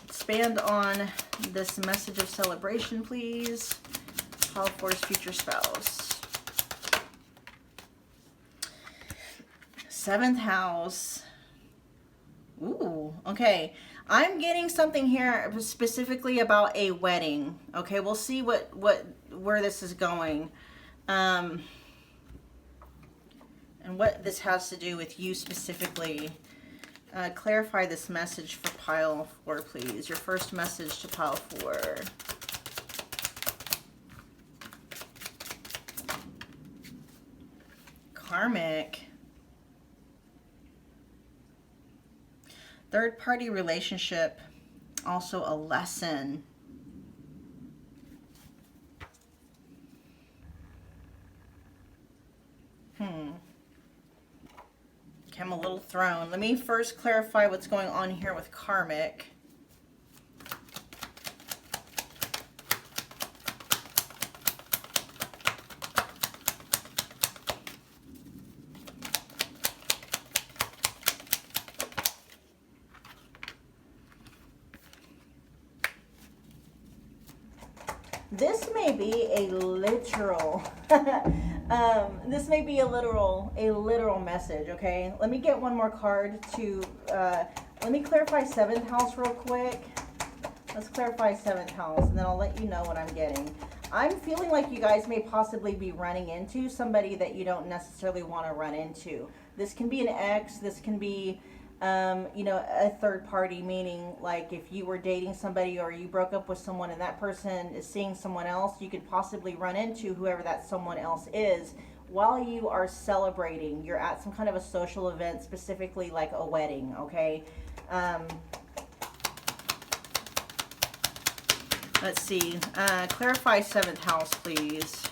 Expand on this message of celebration, please. Pile 4's future spouse. 7th house. Ooh, okay. I'm getting something here specifically about a wedding. Okay, we'll see where this is going. And and what this has to do with you specifically. Clarify this message for pile 4, please. Your first message to pile 4. Karmic. Third party relationship, also a lesson. Okay, I'm a little thrown. Let me first clarify what's going on here with karmic. This may be a literal, this may be a literal message, okay? Let me get one more card to, let me clarify 7th house real quick. Let's clarify 7th house, and then I'll let you know what I'm getting. I'm feeling like you guys may possibly be running into somebody that you don't necessarily want to run into. This can be an ex, this can be, you know, a third party, meaning like if you were dating somebody or you broke up with someone and that person is seeing someone else, you could possibly run into whoever that someone else is while you are celebrating. You're at some kind of a social event, specifically like a wedding, okay? Let's see. Clarify 7th house, please.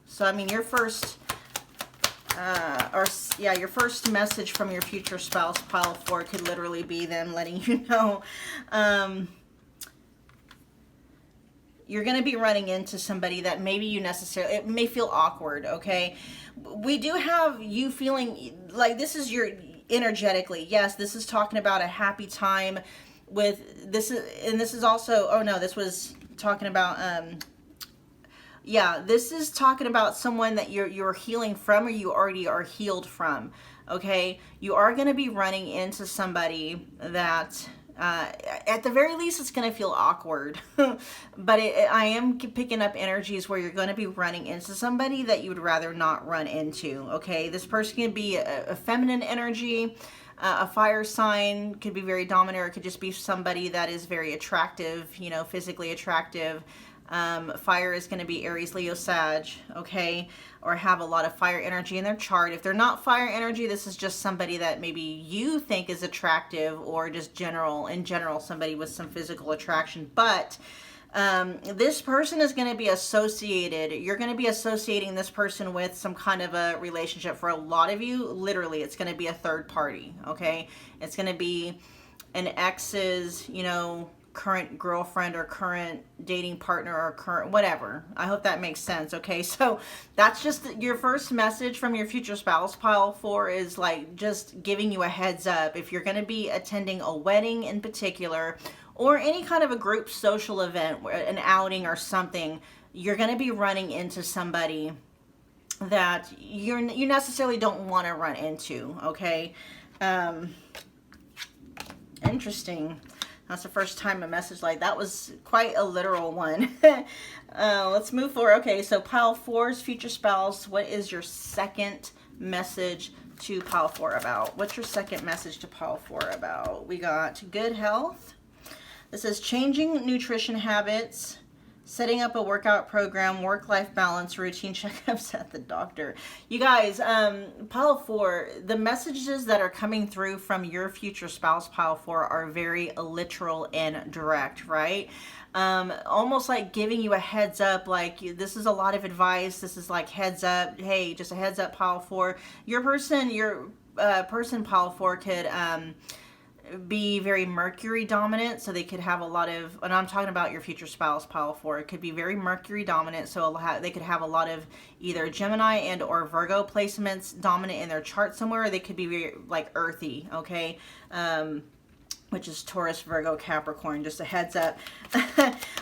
So, I mean, your first... your first message from your future spouse, pile 4, could literally be them letting you know you're going to be running into somebody that maybe you necessarily, it may feel awkward, okay? We do have you feeling like this is your, energetically, yes, this is talking about a happy time with, this is also, oh no, this was talking about, yeah, this is talking about someone that you're healing from, or you already are healed from, okay? You are going to be running into somebody that, at the very least, it's going to feel awkward. But I am picking up energies where you're going to be running into somebody that you would rather not run into, okay? This person can be a feminine energy, a fire sign, could be very dominant, or it could just be somebody that is very attractive, you know, physically attractive. Fire is going to be Aries, Leo, Sag, okay, or have a lot of fire energy in their chart. If they're not fire energy, this is just somebody that maybe you think is attractive, or just in general, somebody with some physical attraction. But this person is going to be associated, you're going to be associating this person with some kind of a relationship. For a lot of you, literally, it's going to be a third party, okay? It's going to be an ex's, you know, current girlfriend or current dating partner or current whatever. I hope that makes sense, okay? So that's just your first message from your future spouse. Pile 4 is like just giving you a heads up. If you're going to be attending a wedding in particular, or any kind of a group social event, an outing or something, you're going to be running into somebody that you necessarily don't want to run into, okay? Interesting. That's the first time a message like that was quite a literal one. Let's move forward. Okay, so pile 4's future spouse. What is your second message to pile 4 about? What's your second message to pile 4 about? We got good health. This is changing nutrition habits, setting up a workout program, work-life balance, routine checkups at the doctor. You guys, pile 4, the messages that are coming through from your future spouse, pile 4, are very literal and direct, right? Almost like giving you a heads up, like this is a lot of advice. This is like heads up. Hey, just a heads up, pile 4. Your person, pile 4 could, be very Mercury dominant, so they could have a lot of, and I'm talking about your future spouse, pile 4, it could be very Mercury dominant, so they could have a lot of either Gemini and or Virgo placements dominant in their chart somewhere, or they could be very like earthy, okay, which is Taurus, Virgo, Capricorn. Just a heads up.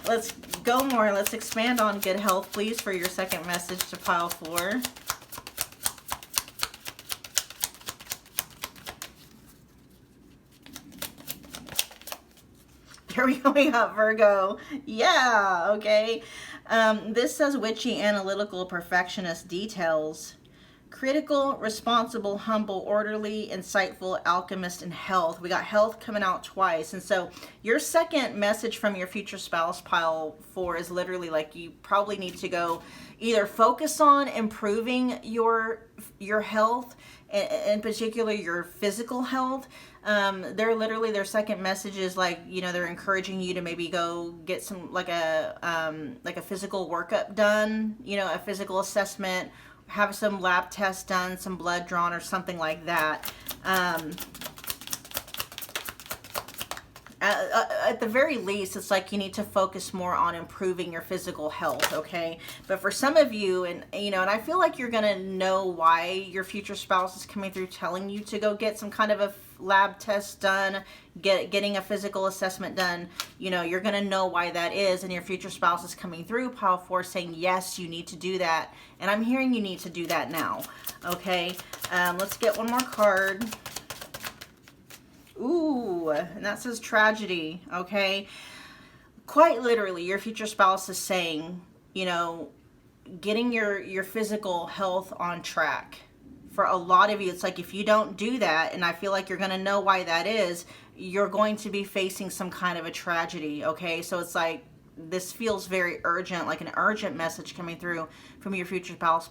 Let's go more. Let's expand on good health, please, for your second message to pile 4. Here we go, we got Virgo. Yeah, okay. This says witchy, analytical, perfectionist details. critical, responsible, humble, orderly, insightful, alchemist, and health. We got health coming out twice. And so your second message from your future spouse, pile 4, is literally like you probably need to go either focus on improving your health, in particular your physical health. Their second message is like, you know, they're encouraging you to maybe go get some like a physical workup done, you know, a physical assessment, have some lab tests done, some blood drawn or something like that. At the very least, it's like you need to focus more on improving your physical health, okay? But for some of you, and you know, and I feel like you're gonna know why your future spouse is coming through telling you to go get some kind of a lab test done, getting a physical assessment done. You know, you're gonna know why that is, and your future spouse is coming through, pile 4, saying, yes, you need to do that. And I'm hearing you need to do that now, okay? Let's get one more card. Ooh, and that says tragedy, okay? Quite literally, your future spouse is saying, you know, getting your physical health on track. For a lot of you, it's like if you don't do that, and I feel like you're going to know why that is, you're going to be facing some kind of a tragedy, okay? So it's like this feels very urgent, like an urgent message coming through from your future spouse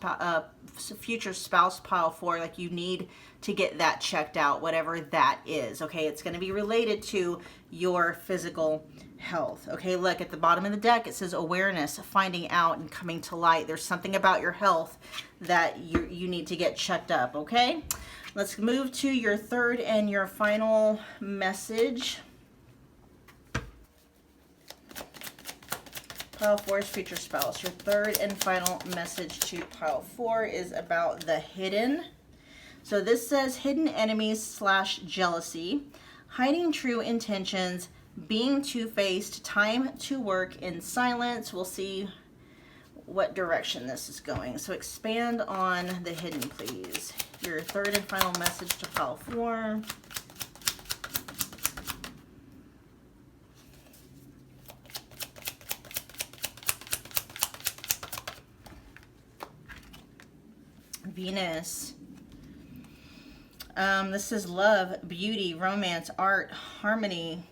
pile 4, like you need to get that checked out, whatever that is, okay? It's going to be related to your physical health, okay? Look, at the bottom of the deck, it says awareness, finding out, and coming to light. There's something about your health that you need to get checked up, okay? Let's move to your third and your final message. Pile 4's future spouse. Your third and final message to pile 4 is about the hidden. So this says hidden enemies / jealousy, hiding true intentions, being two-faced, time to work in silence. We'll see what direction this is going. So expand on the hidden, please. Your third and final message to pile 4. Venus. This is love, beauty, romance, art, harmony.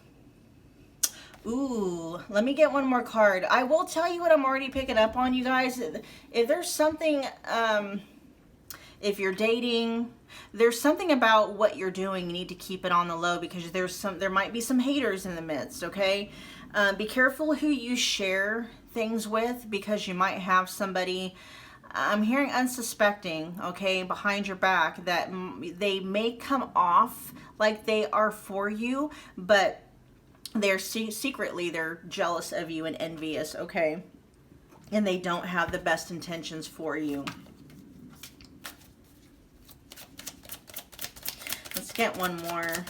Ooh, let me get one more card. I will tell you what I'm already picking up on, you guys. If there's something, if you're dating, there's something about what you're doing. You need to keep it on the low because there might be some haters in the midst, okay? Be careful who you share things with because you might have somebody, I'm hearing unsuspecting, okay, behind your back, that they may come off like they are for you, but they're secretly, they're jealous of you and envious, okay? And they don't have the best intentions for you. Let's get one more.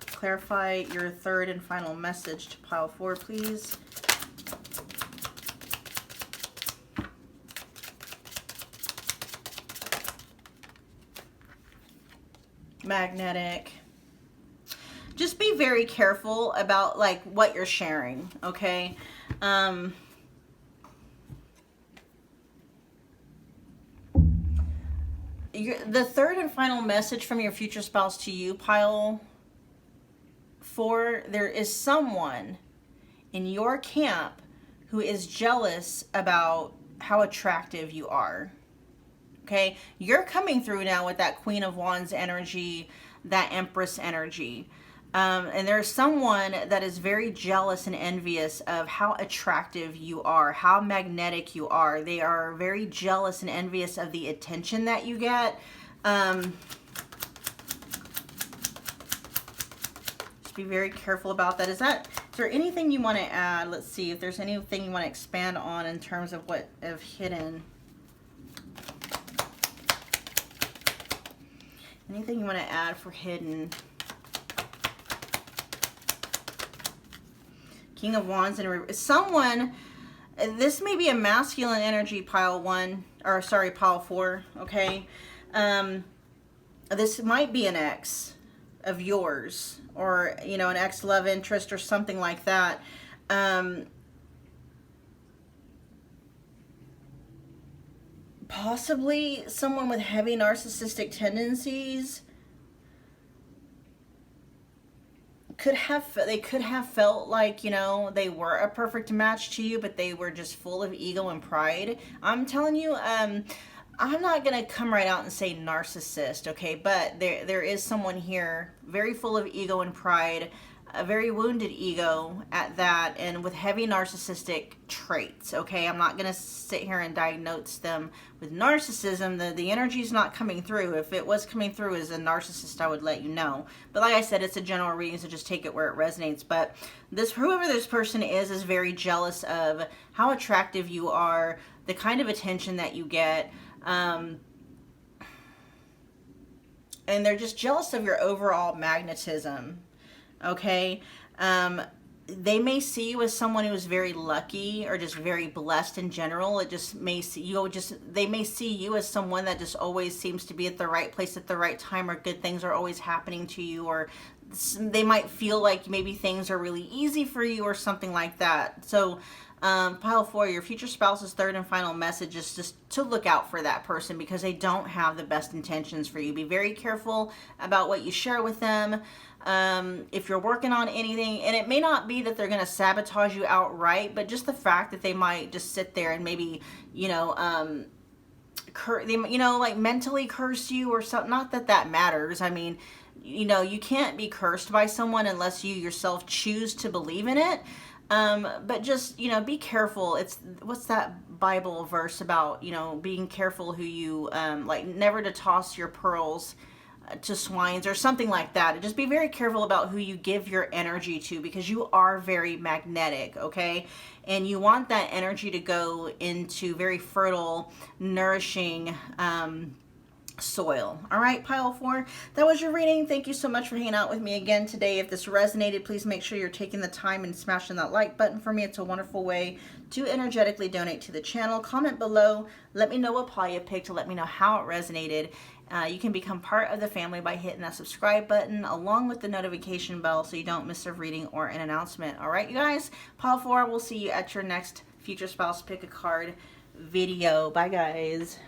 Clarify your third and final message to pile 4, please. Magnetic. Just be very careful about like what you're sharing, okay? The third and final message from your future spouse to you, pile 4, there is someone in your camp who is jealous about how attractive you are. Okay, you're coming through now with that Queen of Wands energy, that Empress energy. And there's someone that is very jealous and envious of how attractive you are, how magnetic you are. They are very jealous and envious of the attention that you get. Just be very careful about that. Is there anything you want to add? Let's see if there's anything you want to expand on in terms of what of hidden. Anything you want to add for hidden? King of Wands and someone, this may be a masculine energy, pile 1, or sorry, pile 4, okay? This might be an ex of yours, or, you know, an ex love interest or something like that. possibly someone with heavy narcissistic tendencies could have felt like, you know, they were a perfect match to you, but they were just full of ego and pride. I'm telling you, I'm not gonna come right out and say narcissist, okay, but there is someone here very full of ego and pride, a very wounded ego at that, and with heavy narcissistic traits, okay? I'm not gonna sit here and diagnose them with narcissism. The energy's not coming through. If it was coming through as a narcissist, I would let you know. But like I said, it's a general reading, so just take it where it resonates. But whoever this person is very jealous of how attractive you are, the kind of attention that you get, and they're just jealous of your overall magnetism. Okay, they may see you as someone who is very lucky or just very blessed in general. It just may see you they may see you as someone that just always seems to be at the right place at the right time, or good things are always happening to you, or they might feel like maybe things are really easy for you or something like that. So pile 4, your future spouse's third and final message is just to look out for that person, because they don't have the best intentions for you. Be very careful about what you share with them. If you're working on anything, and it may not be that they're going to sabotage you outright, but just the fact that they might just sit there and maybe, you know, like mentally curse you or something. Not that that matters. I mean, you know, you can't be cursed by someone unless you yourself choose to believe in it. But just, you know, be careful. What's that Bible verse about, you know, being careful who you, like never to toss your pearls to swines or something like that. Just be very careful about who you give your energy to, because you are very magnetic, okay? And you want that energy to go into very fertile, nourishing, soil. All right, pile 4, that was your reading. Thank you so much for hanging out with me again today. If this resonated, please make sure you're taking the time and smashing that like button for me. It's a wonderful way to energetically donate to the channel. Comment below, let me know what pile you picked, let me know how it resonated. You can become part of the family by hitting that subscribe button along with the notification bell so you don't miss a reading or an announcement. All right, you guys, pile 4, we'll see you at your next future spouse pick a card video. Bye, guys.